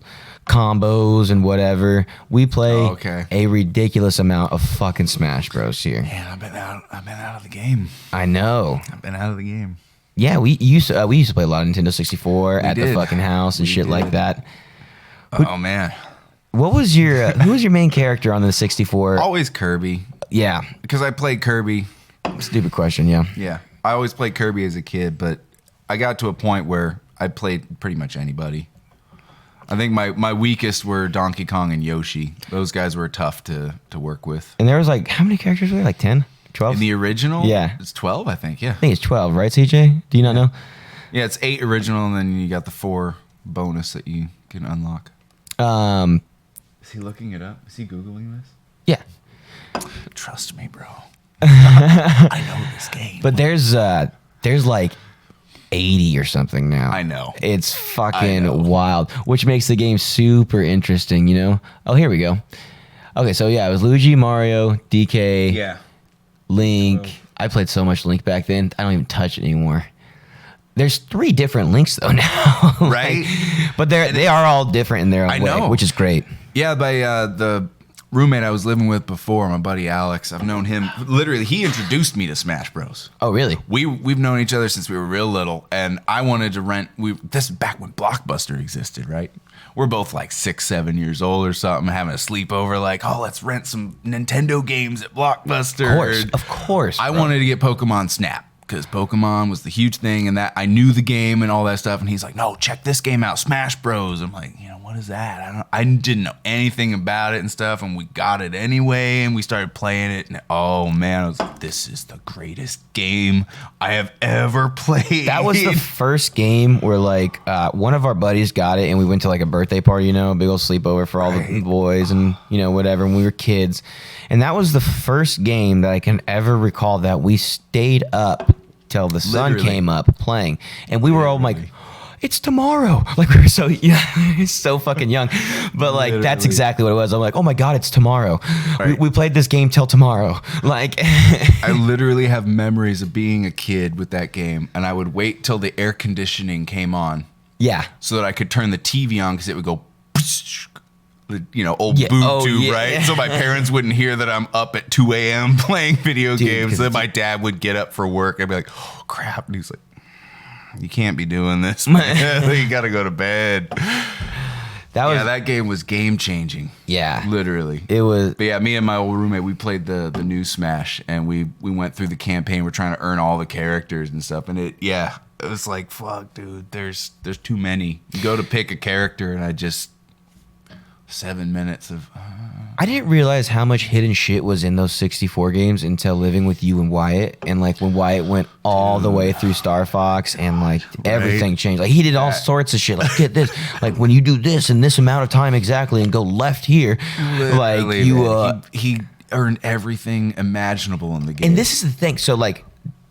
combos and whatever. We play okay. a ridiculous amount of fucking Smash Bros here. Man, I've been out of the game. I know. I've been out of the game. Yeah, we used to play a lot of Nintendo 64 at the did. fucking house and We shit like did. that. Oh man, What was your who was your main character on the 64? always Kirby Yeah, because I played Kirby. stupid question. Yeah. Yeah, I always played Kirby as a kid, but I got to a point where I played pretty much anybody. I think my weakest were Donkey Kong and Yoshi. Those guys were tough to work with. And there was like, how many characters were there? Like 10? 12? In the original, Yeah. it's 12, I think. Yeah, I think it's 12, right, CJ? Do you not know? yeah, it's 8 original, and then you got the 4 bonus that you can unlock. Is he looking it up? Is he googling this? Yeah. Trust me, bro. I know this game. But there's like 80 or something now. I know. It's I fucking know. wild, which makes the game super interesting, you know? Oh, here we go. Okay, so yeah, it was Luigi, Mario, DK, Yeah. Link. I played so much Link back then. I don't even touch it anymore. There's 3 different Links though now. Like, Right? but they are all different in their own I way, know. which is great. Yeah, by the roommate I was living with before, my buddy Alex. I've known him literally. He introduced me to Smash Bros. Oh, really? We've known each other since we were real little, and I wanted to rent. This is back when Blockbuster existed, right? We're both like 6, 7 years old or something, having a sleepover. Like, oh, let's rent some Nintendo games at Blockbuster. Of course. I bro. wanted to get Pokemon Snap because Pokemon was the huge thing, and that I knew the game and all that stuff. And he's like, "No, check this game out, Smash Bros." I'm like, what is that? I didn't know anything about it and stuff, and we got it anyway, and we started playing it. And oh man, I was like, "This is the greatest game I have ever played." That was the first game where like one of our buddies got it, and we went to like a birthday party, a big old sleepover for all the boys and whatever. And we were kids, and that was the first game that I can ever recall that we stayed up till the sun came up playing, and we were all like, "It's tomorrow!" Like we were so fucking young, but like that's exactly what it was. I'm like, "Oh my god, it's tomorrow!" Right. We played this game till tomorrow. Like, I literally have memories of being a kid with that game, and I would wait till the air conditioning came on, yeah, so that I could turn the TV on because it would go, old Yeah. boot Oh, tube, yeah. right? So my parents wouldn't hear that I'm up at 2 a.m. playing video games. Then my dad would get up for work. I'd be like, "Oh crap!" And he's like, "You can't be doing this, man. You got to go to bed." That game was game changing. Yeah, Literally. it was. But yeah, me and my old roommate, we played the new Smash, and we went through the campaign. We're trying to earn all the characters and stuff, and it was like, fuck, dude. There's too many. You go to pick a character, and 7 minutes of. I didn't realize how much hidden shit was in those 64 games until living with you and Wyatt. And like when Wyatt went all the way through Star Fox and like everything changed. Like he did all sorts of shit. Like get this, like when you do this in this amount of time exactly and go left here, like he earned everything imaginable in the game. And this is the thing. So like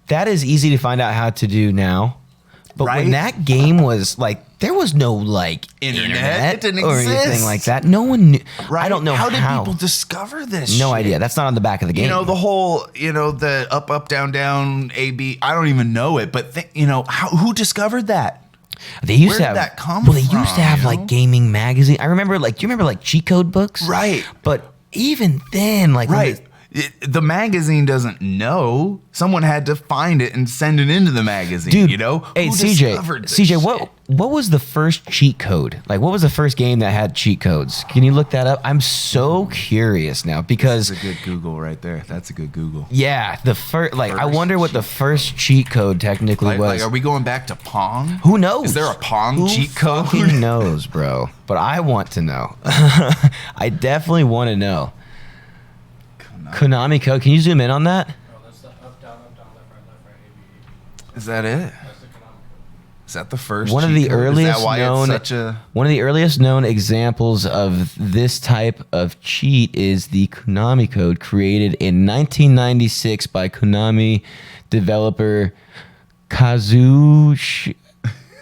that is easy to find out how to do now. But when that game was like, there was no like internet it didn't or exist. anything like that. No one knew. Right? I don't know how did people discover this? No shit? idea. That's not on the back of the game. The whole, the up, down, down, A, B. I don't even know it, but who discovered that? They used Where to did have that come Well, they used to have from, like gaming magazine. I remember like, do you remember like cheat code books? Right. But even then, like, Right. The magazine doesn't know. Someone had to find it and send it into the magazine. Dude, Hey, Who discovered this shit? What was the first cheat code? Like, what was the first game that had cheat codes? Can you look that up? I'm so curious now because that's a good Google right there. That's a good Google. Yeah, the first. Like, I wonder what the first cheat code technically was. Like, are we going back to Pong? Who knows? Is there a Pong cheat code? Who knows, bro? But I want to know. I definitely want to know. Konami code. Can you zoom in on that? Oh, that's the up, down, left, right, A, B, E. Is that it? That's the Konami code. Is that the first? One of cheat the code? earliest Is that why known. It's such a... One of the earliest known examples of this type of cheat is the Konami code created in 1996 by Konami developer Kazushi.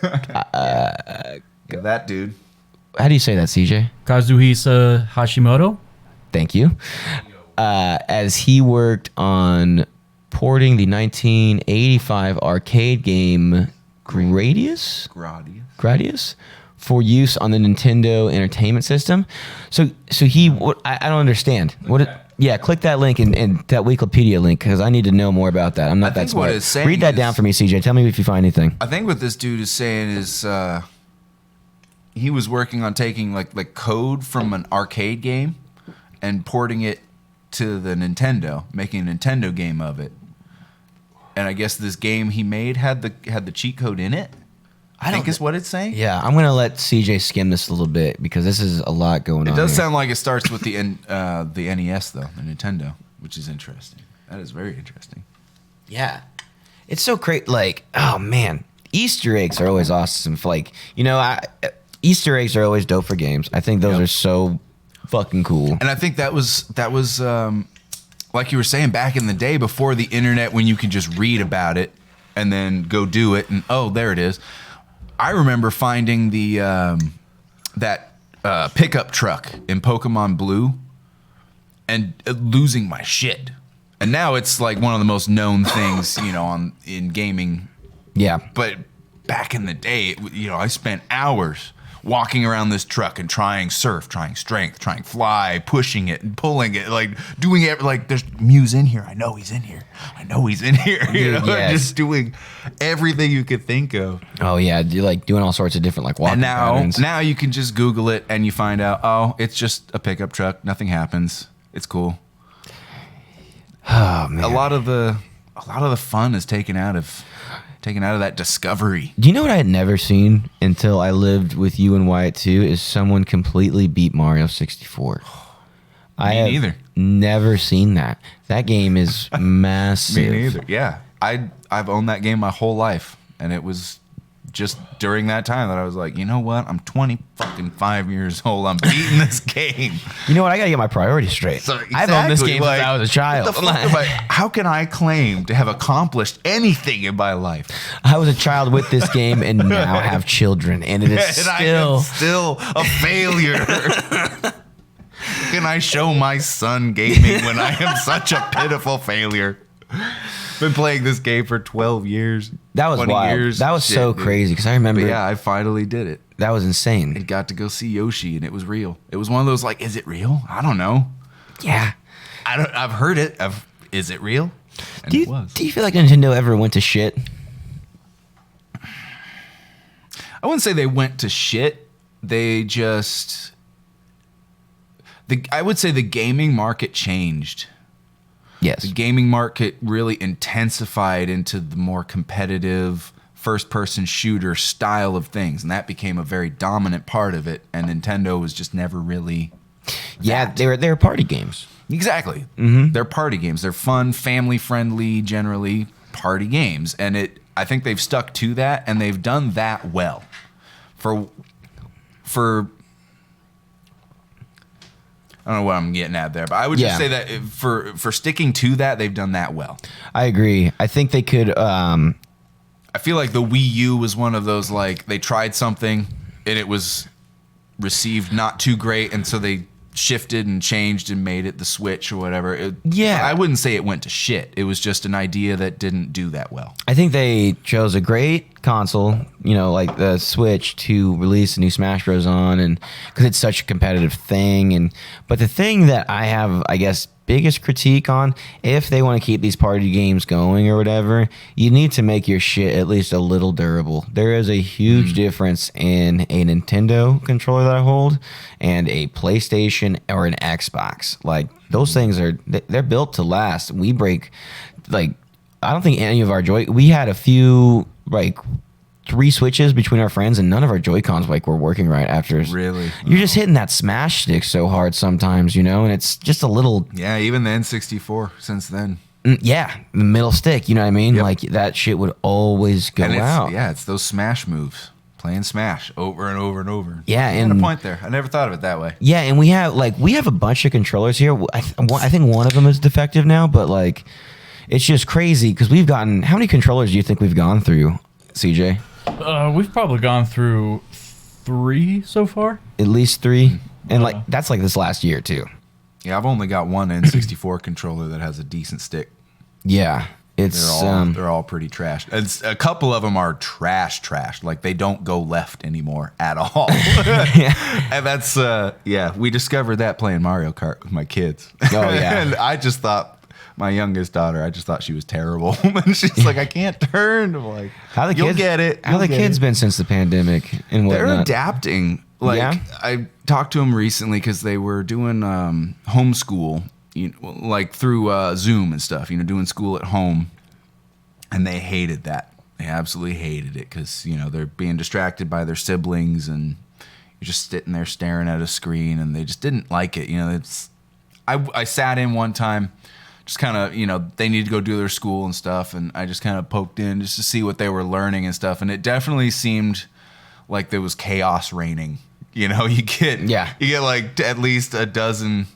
that dude. How do you say that, CJ? Kazuhisa Hashimoto. Thank you. As he worked on porting the 1985 arcade game Gradius for use on the Nintendo Entertainment System. So he, I don't understand. Yeah, click that link and that Wikipedia link because I need to know more about that. I'm not that smart. Read that down for me, CJ. Tell me if you find anything. I think what this dude is saying is he was working on taking like code from an arcade game and porting it to the Nintendo, making a Nintendo game of it. And I guess this game he made had the cheat code in it. I think is what it's saying. Yeah, I'm gonna let CJ skim this a little bit because this is a lot going on. It does here. sound like it starts with the NES though, the Nintendo, which is interesting. That is very interesting. Yeah, it's so great. Like, oh man, Easter eggs are always awesome. Like, Easter eggs are always dope for games. I think those are so fucking cool. And I think that was like you were saying back in the day before the internet, when you could just read about it and then go do it, and oh, there it is. I remember finding the that pickup truck in Pokemon Blue and losing my shit. And now it's like one of the most known things, in gaming. Yeah. But back in the day, I spent hours walking around this truck and trying surf, trying strength, trying fly, pushing it and pulling it, like doing it. Like, there's Mew's in here. I know he's in here. Dude, yes. Just doing everything you could think of. Oh yeah, you're like doing all sorts of different like walking And patterns. now you can just Google it and you find out, oh, it's just a pickup truck. Nothing happens. It's cool. Oh man. A lot of the a lot of the fun is taken out of that discovery. Do you know what I had never seen until I lived with you and Wyatt too? Is someone completely beat Mario 64. I have neither. never seen that. That game is massive. Me neither. Yeah, I've owned that game my whole life, and it was just during that time that I was like, you know what? I'm 25 years old. I'm beating this game. You know what? I gotta get my priorities straight. So I've owned this exactly, game since I was a child. What the fuck am I- how can I claim to have accomplished anything in my life? I was a child with this game and now have children, and it is And I am still. still a failure. Can I show my son gaming when I am such a pitiful failure? Been playing this game for 12 years. That was 20 wild. years. That was Shit, so dude. crazy because I remember. But yeah, I finally did it. That was insane. And got to go see Yoshi, and it was real. It was one of those like, is it real? I don't know. Yeah. I've heard it. Is it real? And Do it was. you feel like Nintendo ever went to shit? I wouldn't say they went to shit. They just I would say the gaming market changed. Yes. The gaming market really intensified into the more competitive first-person shooter style of things, and that became a very dominant part of it. And Nintendo was just never really. Yeah, they were party games. Exactly. Mm-hmm. They're party games. They're fun, family-friendly, generally party games, and I think they've stuck to that, and they've done that well. For I don't know what I'm getting at there, but I would just say that for sticking to that, they've done that well. I agree. I think they could. I feel like the Wii U was one of those, like, they tried something and it was received not too great, and so they shifted and changed and made it the Switch or whatever. Yeah. I wouldn't say it went to shit. It was just an idea that didn't do that well. I think they chose a great console, like the Switch, to release a new Smash Bros. On, and because it's such a competitive thing. But the thing that I have, I guess, biggest critique on, if they want to keep these party games going or whatever, you need to make your shit at least a little durable. There is a huge difference in a Nintendo controller that I hold and a PlayStation or an Xbox. Like, those things they're built to last. We break, like, I don't think any of our we had a few, like, 3 switches between our friends, and none of our Joy-Cons were working right after. Really? You're just hitting that smash stick so hard sometimes, and it's just a little. Yeah, even the N64 since then. Yeah, the middle stick, you know what I mean? Yep. Like, that shit would always go And out. Yeah, it's those smash moves. Playing Smash over and over and over. Yeah, You had and a point there. I never thought of it that way. yeah, and we have a bunch of controllers here. I think one of them is defective now, but like, it's just crazy because we've gotten. How many controllers do you think we've gone through, CJ? We've probably gone through 3 so far. At least 3, and like that's like this last year too. Yeah, I've only got one N64 controller that has a decent stick. Yeah, it's They're all pretty trashed. And a couple of them are trashed. Like, they don't go left anymore at all. And that's we discovered that playing Mario Kart with my kids. Oh, yeah. And I just thought, my youngest daughter, I just thought she was terrible. And she's like, I can't turn. I'm like, you'll get it. How the kids been since the pandemic and whatnot? They're adapting. Like, Yeah? I talked to them recently because they were doing homeschool, like through Zoom and stuff, doing school at home. And they hated that. They absolutely hated it because, they're being distracted by their siblings, and you're just sitting there staring at a screen, and they just didn't like it. I sat in one time, just kind of, they need to go do their school and stuff, and I just kind of poked in just to see what they were learning and stuff, and it definitely seemed like there was chaos reigning. You get like at least a dozen,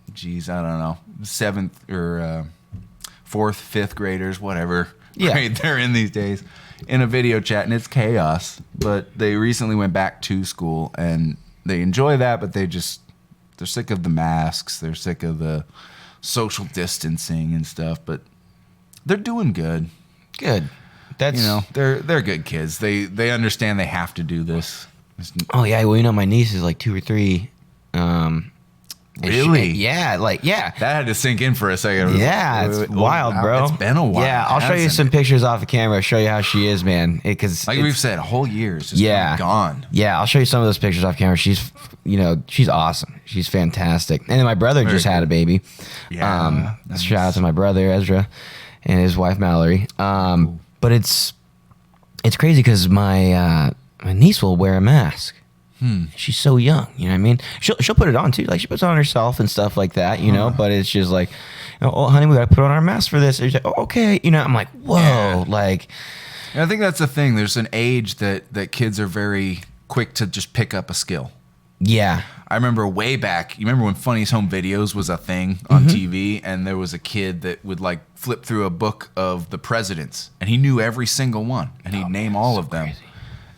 I don't know, 7th or 4th, 5th graders, whatever grade they're in these days, in a video chat, and it's chaos. But they recently went back to school, and they enjoy that, but they're sick of the masks, they're sick of the social distancing and stuff, but they're doing good. Good. That's they're good kids. They understand they have to do this. Oh yeah, well my niece is like 2 or 3. Really? Yeah, that had to sink in for a second. Yeah, it's wild, bro. It's been a while. Yeah, I'll show you some pictures off the camera. Show you how she is, man. Because like we've said, a whole year is just gone. Yeah, I'll show you some of those pictures off camera. She's awesome. She's fantastic. And then my brother just had a baby. Yeah. Shout out to my brother Ezra. and his wife Mallory. But it's crazy because my niece will wear a mask. She's so young, you know what I mean? She'll put it on too, like she puts it on herself and stuff like that, you know. But it's just like, oh honey, we gotta put on our mask for this. And she's like, oh, okay, you know. I'm like, whoa, like. And I think that's the thing. There's an age that kids are very quick to just pick up a skill. Yeah. I remember way back, you remember when Funny's Home Videos was a thing on TV, and there was a kid that would like flip through a book of the presidents, and he knew every single one, and he'd name all of them. Crazy.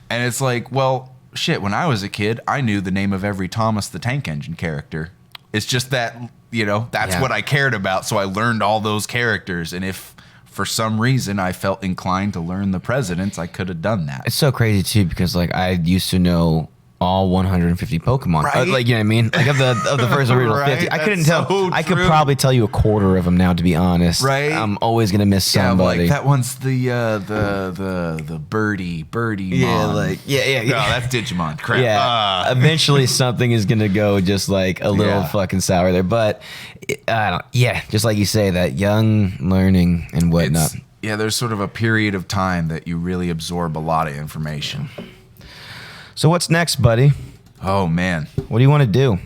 And it's like, well, shit, when I was a kid, I knew the name of every Thomas the Tank Engine character. It's just that, you know, that's what I cared about, so I learned all those characters, and if for some reason I felt inclined to learn the presidents, I could have done that. It's so crazy too, because like I used to know all 150 Pokemon. Right? Like, you know what I mean? Like of the first original Right? 50. I couldn't That's tell. so I could true. probably tell you a quarter of them now, to be honest. Right? I'm always gonna miss somebody. Like that one's the birdie Yeah, mon. like yeah. No, that's Digimon. Crap. Yeah, eventually something is gonna go just like a little fucking sour there, but I don't. Yeah, just like you say, that young learning and whatnot. There's sort of a period of time that you really absorb a lot of information. So what's next, buddy? Oh man, What do you want to do?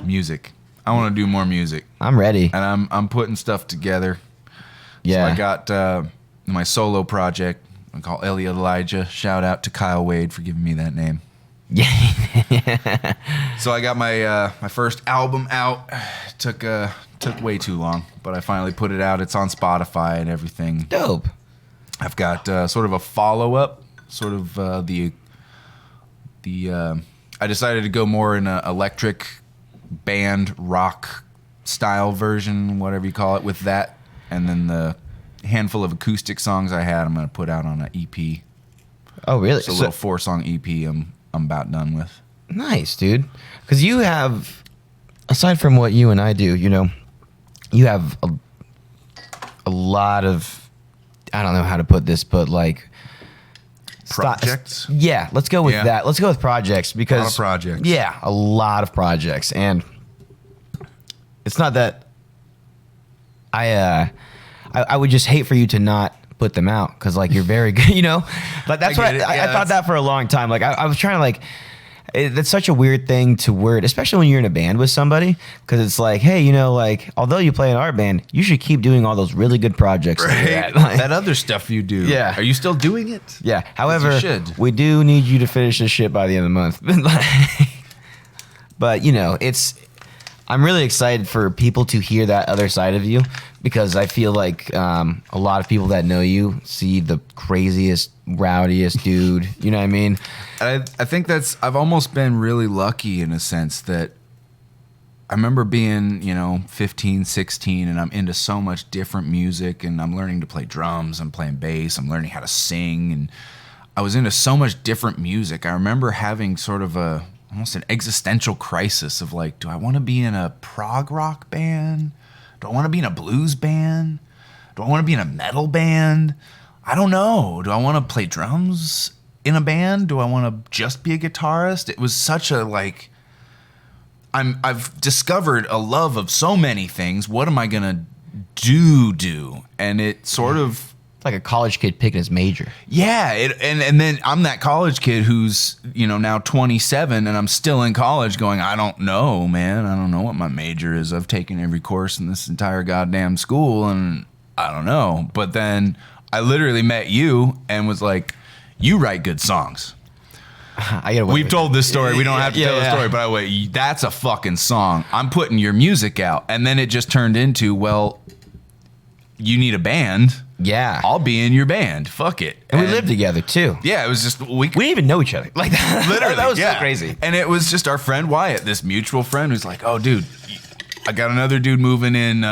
music. I want to do more music, I'm ready. and I'm putting stuff together. Yeah, So I got my solo project. I call Elliot Elijah. Shout out to Kyle Wade for giving me that name. yeah. So I got my my first album out. Took way too long, but I finally put it out. It's on Spotify and everything. Dope. I've got sort of a follow up, sort of the I decided to go more in an electric band rock style version, whatever you call it, with that, and then the handful of acoustic songs I had, I'm gonna put out on an EP. Oh, really? It's a little 4-song EP. I'm about done with. Nice, dude. Because you have, aside from what you and I do, you know, you have a lot of, I don't know how to put this, but like Projects? Yeah, let's go with Yeah. that. Let's go with projects because A lot of projects. Yeah, a lot of projects, and it's not that I would just hate for you to not put them out because like you're very good, you know. But that's I what get it. I Yeah, thought that for a long time. Like I was trying to like. That's such a weird thing to word, especially when you're in a band with somebody, because it's like, hey, you know, like, although you play in our band, you should keep doing all those really good projects. that you're at. Like, that other stuff you do. Yeah. Are you still doing it? yeah. However, should. we do need you to finish this shit by the end of the month. But, you know, I'm really excited for people to hear that other side of you, because I feel like a lot of people that know you see the craziest, rowdiest dude. You know what I mean? I think I've almost been really lucky in a sense that I remember being, 15, 16, and I'm into so much different music, and I'm learning to play drums, I'm playing bass, I'm learning how to sing, and I was into so much different music. I remember having sort of almost an existential crisis of like, do I want to be in a prog rock band? Do I want to be in a blues band? Do I want to be in a metal band? I don't know. Do I want to play drums in a band? Do I want to just be a guitarist? It was such a like, I've discovered a love of so many things. What am I gonna do? And it sort of, It's like a college kid picking his major. yeah. And then I'm that college kid who's now 27 and I'm still in college going, I don't know, man. I don't know what my major is. I've taken every course in this entire goddamn school and I don't know. But then I literally met you and was like, you write good songs. I gotta wait. We've told this story. We don't have to Yeah, tell the yeah. story, but I wait, that's a fucking song. I'm putting your music out. And then it just turned into, well, you need a band. Yeah. I'll be in your band. Fuck it. And we lived together too. Yeah, it was just, We didn't even know each other. Like that. literally. That was yeah. so crazy. And it was just our friend Wyatt, this mutual friend who's like, oh, dude, I got another dude moving in.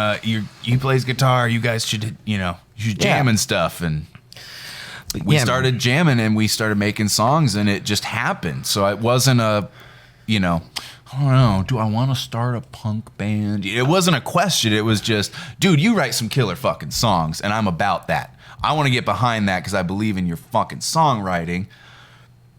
He plays guitar. You guys should, you should jam Yeah. and stuff. And we Yeah, started jamming and we started making songs and it just happened. So it wasn't a, I don't know, do I want to start a punk band? It wasn't a question. It was just, dude, you write some killer fucking songs and I'm about that. I want to get behind that because I believe in your fucking songwriting.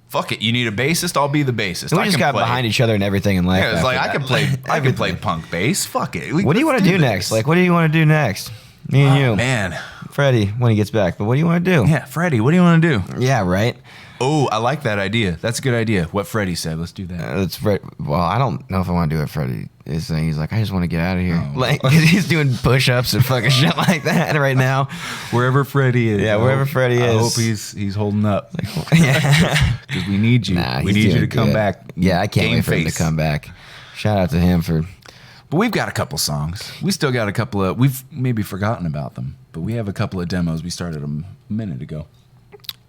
Fuck it, you need a bassist? I'll be the bassist. We I just can got play. behind each other and everything in life. Yeah, it's like after I that. can play Everything. punk bass. Fuck it. What do you want to do next? Like, what do you want to do next? Me and you. Man. Freddie, when he gets back. But what do you want to do? Yeah, Freddie, what do you want to do? Yeah, right? Oh, I like that idea. That's a good idea. What Freddie said. Let's do that. Well, I don't know if I want to do what Freddie is saying. He's like, I just want to get out of here. Oh. Like, 'cause he's doing push-ups and fucking shit like that right now. Wherever Freddie is. Yeah, wherever Freddie I is. hope he's holding up. Yeah. Because we need you. Nah, we he's need you to doing come good. back. Yeah, I can't Game wait for him to face. come back. Shout out to him for... But we've got a couple songs. We still got a couple of... We've maybe forgotten about them. But we have a couple of demos we started a minute ago.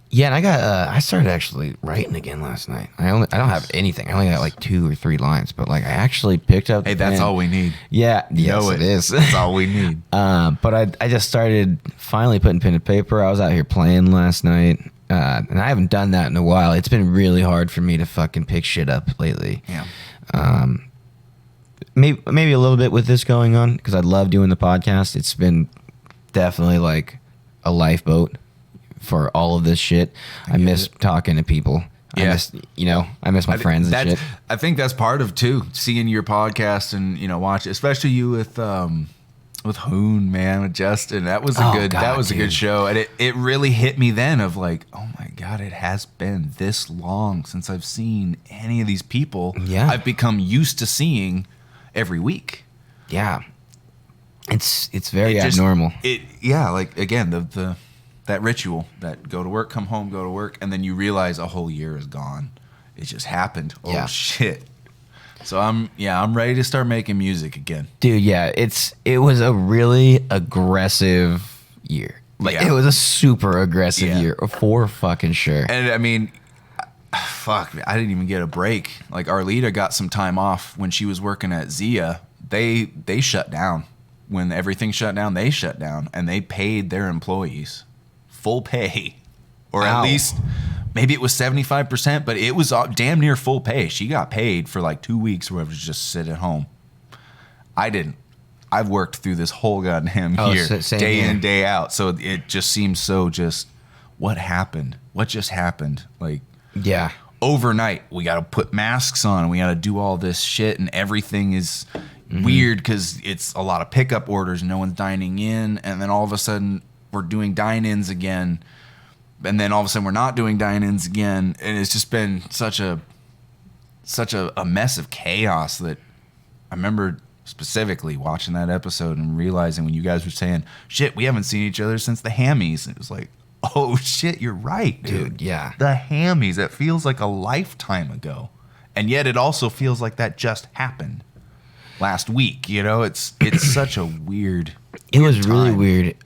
Yeah, and I started actually writing again last night. I don't have anything. I only got like 2 or 3 lines, but like I actually picked up. Hey, that's all we need. Yeah, yes, know it is. That's all we need. But I just started finally putting pen to paper. I was out here playing last night, and I haven't done that in a while. It's been really hard for me to fucking pick shit up lately. Yeah. Maybe a little bit with this going on because I love doing the podcast. It's been definitely like a lifeboat for all of this shit. I miss talking to people. Yeah. I miss my friends and shit. I think that's part of too, seeing your podcast and watch, especially you with Hoon, man, with Justin. That was a good show, and it really hit me then of like, oh my god, it has been this long since I've seen any of these people. Yeah, I've become used to seeing every week. Yeah, it's very abnormal. Like again that ritual, that go to work, come home, go to work, and then you realize a whole year is gone. It just happened. Yeah. Oh shit. So I'm ready to start making music again. Dude, yeah, it was a really aggressive year. Like it was a super aggressive year for fucking sure. And I mean, fuck, I didn't even get a break. Like Arlita got some time off when she was working at Zia. They shut down. When everything shut down, they shut down, and they paid their employees full pay, or at least maybe it was 75%, but it was damn near full pay. She got paid for like 2 weeks where I was just sit at home. I didn't. I've worked through this whole goddamn year, day in, day out. So it just seems so just, what happened? What just happened? Like, yeah. Overnight, we got to put masks on, and we got to do all this shit, and everything is weird because it's a lot of pickup orders. No one's dining in, and then all of a sudden we're doing dine-ins again, and then all of a sudden we're not doing dine-ins again, and it's just been such a mess of chaos that I remember specifically watching that episode and realizing when you guys were saying, shit, we haven't seen each other since the Hammies. And it was like, oh shit, you're right, dude. Yeah. The Hammies. It feels like a lifetime ago. And yet it also feels like that just happened last week. It's such a weird It was really time. weird.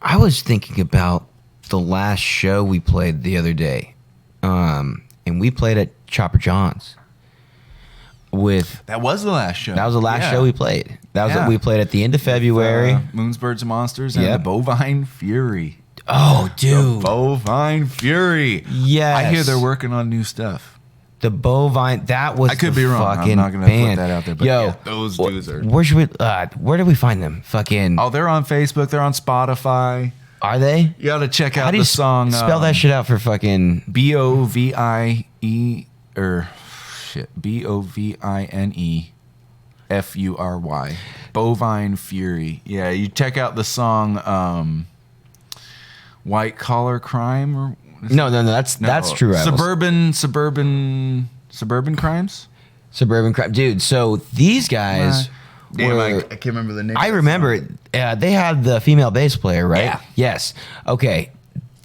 I was thinking about the last show we played the other day. And we played at Chopper John's. That was the last show. That was the last show we played. That was Yeah. what we played at the end of February. Moons, Birds, and Monsters and Yep. the Bovine Fury. Oh, dude. The Bovine Fury. Yes. I hear they're working on new stuff. The Bovine, that was I could the be wrong. I'm fucking not gonna band. put that out there, but yo, yeah, those dudes are. Where should we? Where do we find them? Fucking. Oh, they're on Facebook. They're on Spotify. Are they? You got to check out How do you the song. spell that shit out for fucking? Bovine Fury. Bovine Fury. Yeah, you check out the song White Collar Crime or No. That's True Rivals. Suburban Crimes. Suburban Crime, dude. So these guys. Damn, I were, can't remember the name. I remember they had the female bass player, right? Yeah. Yes. Okay.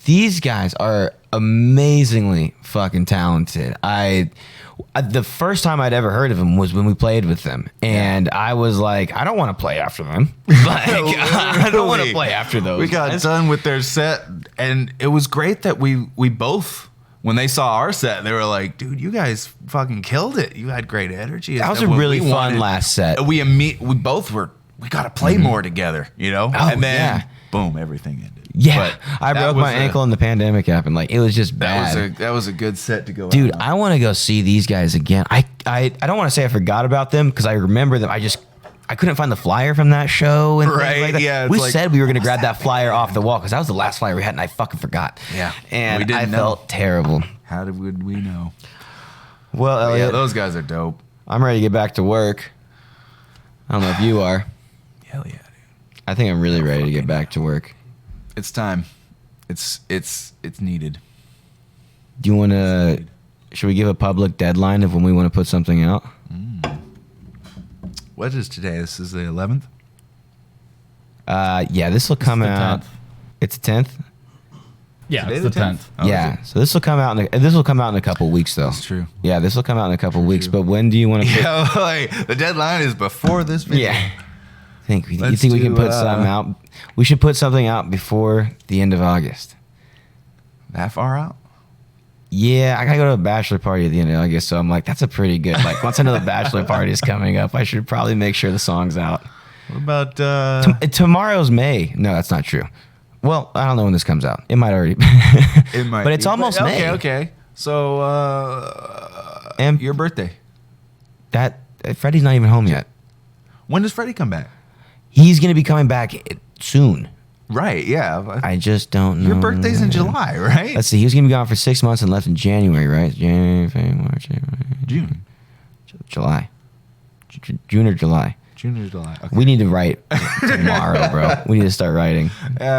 These guys are amazingly fucking talented. The first time I'd ever heard of them was when we played with them, and I was like, I don't want to play after them. Like, I don't want to play after those. We got done with their set, and it was great that we both, when they saw our set, they were like, dude, you guys fucking killed it. You had great energy. That was a really fun last set. We both were, we got to play more together, Oh, and then yeah. boom, everything ended. Yeah, But I that broke was my ankle and the pandemic happened. Like, it was just bad. That was a good set to go Dude, out on. I want to go see these guys again. I don't want to say I forgot about them because I remember them. I couldn't find the flyer from that show and Right, things like that. yeah, it's We like, said we were going to grab that flyer off the wall because that was the last flyer we had, and I fucking forgot. Yeah, and we didn't I know. felt terrible. How would we know? Well, But yeah, Elliot, those guys are dope. I'm ready to get back to work. I don't know if you are. Hell yeah, dude. I think I'm really ready to get back to work. It's time. It's needed. Do you want to? Should we give a public deadline of when we want to put something out? What is today? This is the 11th. Yeah, this will come the out. 10th. It's the 10th. Yeah, Today it's the the 10th? 10th. Oh, Yeah, is so this will come out. This will come out in a couple weeks, though. That's true. Yeah, this will come out in a couple weeks. But when do you want to? Put, Yeah, like, the deadline is before this video. yeah. You Let's think we can do, put something out? We should put something out before the end of August. That far out? Yeah, I gotta go to a bachelor party at the end of August, so I'm like, that's a pretty good. Like, once another bachelor party is coming up, I should probably make sure the song's out. What about Tomorrow's May. No, that's not true. Well, I don't know when this comes out. It might already. it might but it's be. almost May. Okay. So And your birthday. that Freddie's not even home yet. When does Freddie come back? He's gonna be coming back soon. Right, yeah. I just don't know. Your birthday's in July, right? Let's see. He was gonna be gone for 6 months and left in January, right? January, February, March, April, June. July, June or July. June or July. Okay. We need to write tomorrow, bro. We need to start writing.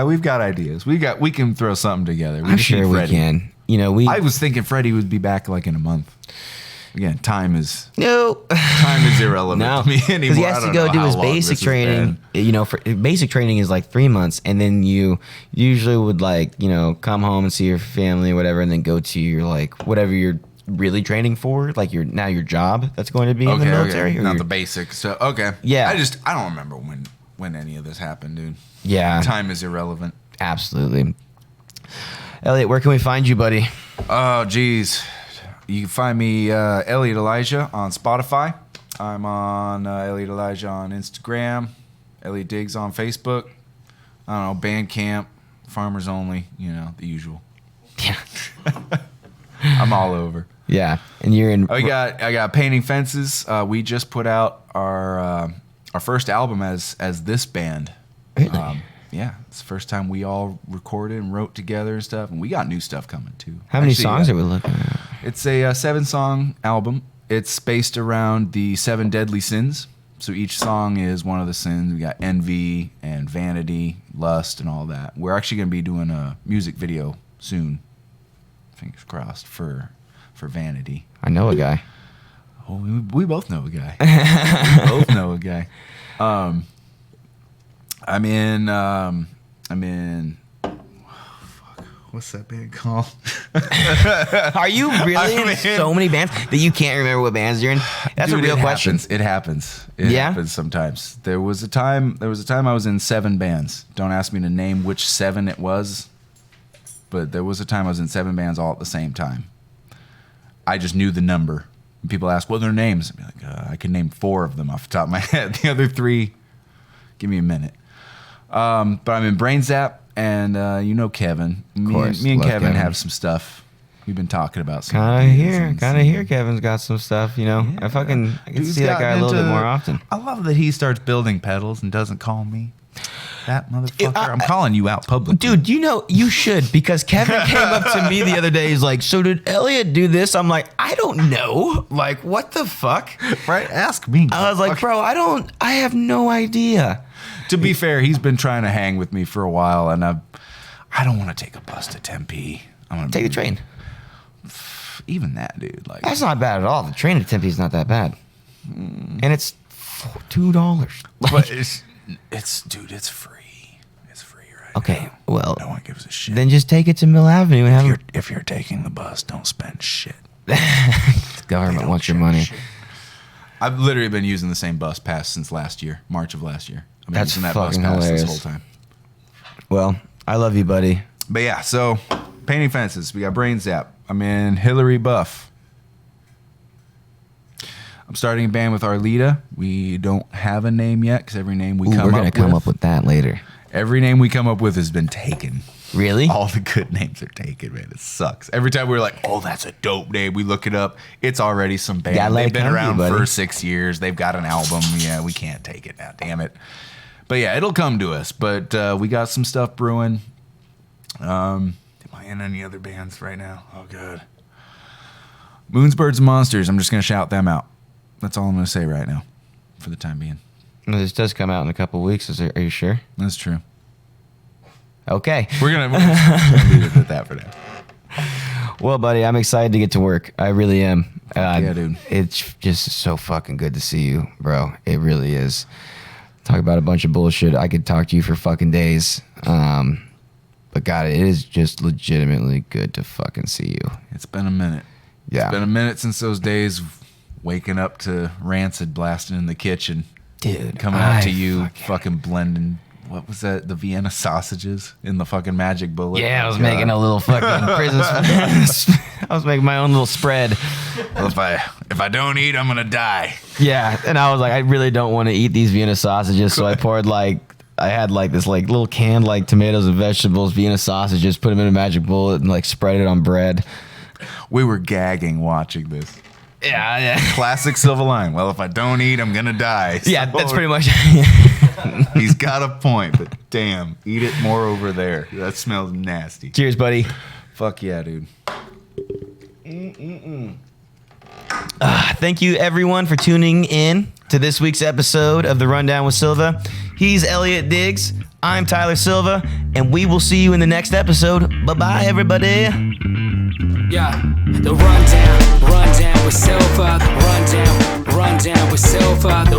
We've got ideas. We can throw something together. I'm just sure need we Freddie. can. You know, I was thinking Freddie would be back like in a month. Again, time is no. irrelevant No, to me anymore. because he has I to don't go know do how his long this basic has training. been. You know, for basic training is like 3 months, and then you usually would come home and see your family or whatever, and then go to your whatever you're really training for, like your job that's going to be in the military. Okay. Or Not your- the basics. So okay. Yeah. I don't remember when any of this happened, dude. Yeah, Time is irrelevant. absolutely. Elliot, where can we find you, buddy? Oh, geez. You can find me, Elliot Elijah, on Spotify. I'm on Elliot Elijah on Instagram. Elliot Diggs on Facebook. I don't know, Bandcamp, Farmers Only, the usual. Yeah, I'm all over. yeah, and you're in. I got Painting Fences. We just put out our first album as this band. Really? Yeah, it's the first time we all recorded and wrote together and stuff, and we got new stuff coming too. How many Actually, songs are we looking at? It's a 7-song album. It's based around the 7 deadly sins. So each song is one of the sins. We got envy and vanity, lust, and all that. We're actually going to be doing a music video soon. Fingers crossed for vanity. I know a guy. Oh, we both know a guy. We both know a guy. I'm in. What's that band called? Are you really in so many bands that you can't remember what bands you're in? That's Dude, a real question. It happens. It Yeah? happens sometimes. There was a time I was in 7 bands. Don't ask me to name which 7 it was, but there was a time I was in 7 bands all at the same time. I just knew the number. And people ask, what are their names? I'd be like, I can name 4 of them off the top of my head. The other 3, give me a minute. But I'm in Brain Zap, and Kevin. course, Me and love Kevin Kevin. have some stuff. We've been talking about some Kind ideas of and hear Kevin's got some stuff, Yeah. I can Dude's see that guy a gotten little bit into- more often. I love that he starts building pedals and doesn't call me. That motherfucker. I'm calling you out publicly. Dude, you should, because Kevin came up to me the other day. He's like, so did Elliot do this? I'm like, I don't know. Like, what the fuck? Right? Ask me. I was like, bro, I have no idea. To be fair, he's been trying to hang with me for a while, and I don't want to take a bus to Tempe. I'm gonna Take the train. Even that, dude. Like, That's not bad at all. The train to Tempe is not that bad. And it's $2. but dude, it's free. It's free, right? Okay, now. well, No one gives a shit. then just take it to Mill Avenue and have if you're taking the bus, don't spend shit. the government wants your money. I've literally been using the same bus pass since last year, March of last year. I've been That's using that bus fucking pass hilarious. this whole time. Well, I love you, buddy. But yeah, so Painting Fences. We got Brain Zap. I'm in Hillary Buff. I'm starting a band with Arlita. We don't have a name yet because every name we Ooh, come we're up gonna with, come up with that later. every name we come up with has been taken. Really? All the good names are taken, man. It sucks. Every time we're like, oh, that's a dope name, we look it up. It's already some band. Gotta let They've it been come to around you, buddy. for 6 years. They've got an album. Yeah, we can't take it now. Damn it. But yeah, it'll come to us. But we got some stuff brewing. Am I in any other bands right now? Oh, good. Moons, Birds, and Monsters. I'm just going to shout them out. That's all I'm going to say right now for the time being. This does come out in a couple weeks. Are you sure? That's true. Okay. We're gonna leave it at that for now. Well, buddy, I'm excited to get to work. I really am. Yeah, dude. It's just so fucking good to see you, bro. It really is. Talk about a bunch of bullshit. I could talk to you for fucking days. But God, it is just legitimately good to fucking see you. It's been a minute. Yeah. It's been a minute since those days waking up to Rancid blasting in the kitchen. Dude. Coming out to you fucking blending. What was that? The Vienna sausages in the fucking magic bullet. Yeah, I was making a little fucking prison. I was making my own little spread. Well, if I don't eat, I'm gonna die. Yeah, and I was like, I really don't want to eat these Vienna sausages, so I poured I had this little canned tomatoes and vegetables, Vienna sausages, put them in a magic bullet and spread it on bread. We were gagging watching this. Yeah. Classic Silva line. Well, if I don't eat, I'm gonna die. Yeah, that's pretty much. He's got a point, but damn, eat it more over there. That smells nasty. Cheers, buddy. Fuck yeah, dude. Thank you, everyone, for tuning in to this week's episode of The Rundown with Silva. He's Elliot Diggs. I'm Tyler Silva, and we will see you in the next episode. Bye-bye, everybody. Yeah, the rundown with Silva. Rundown with Silva. The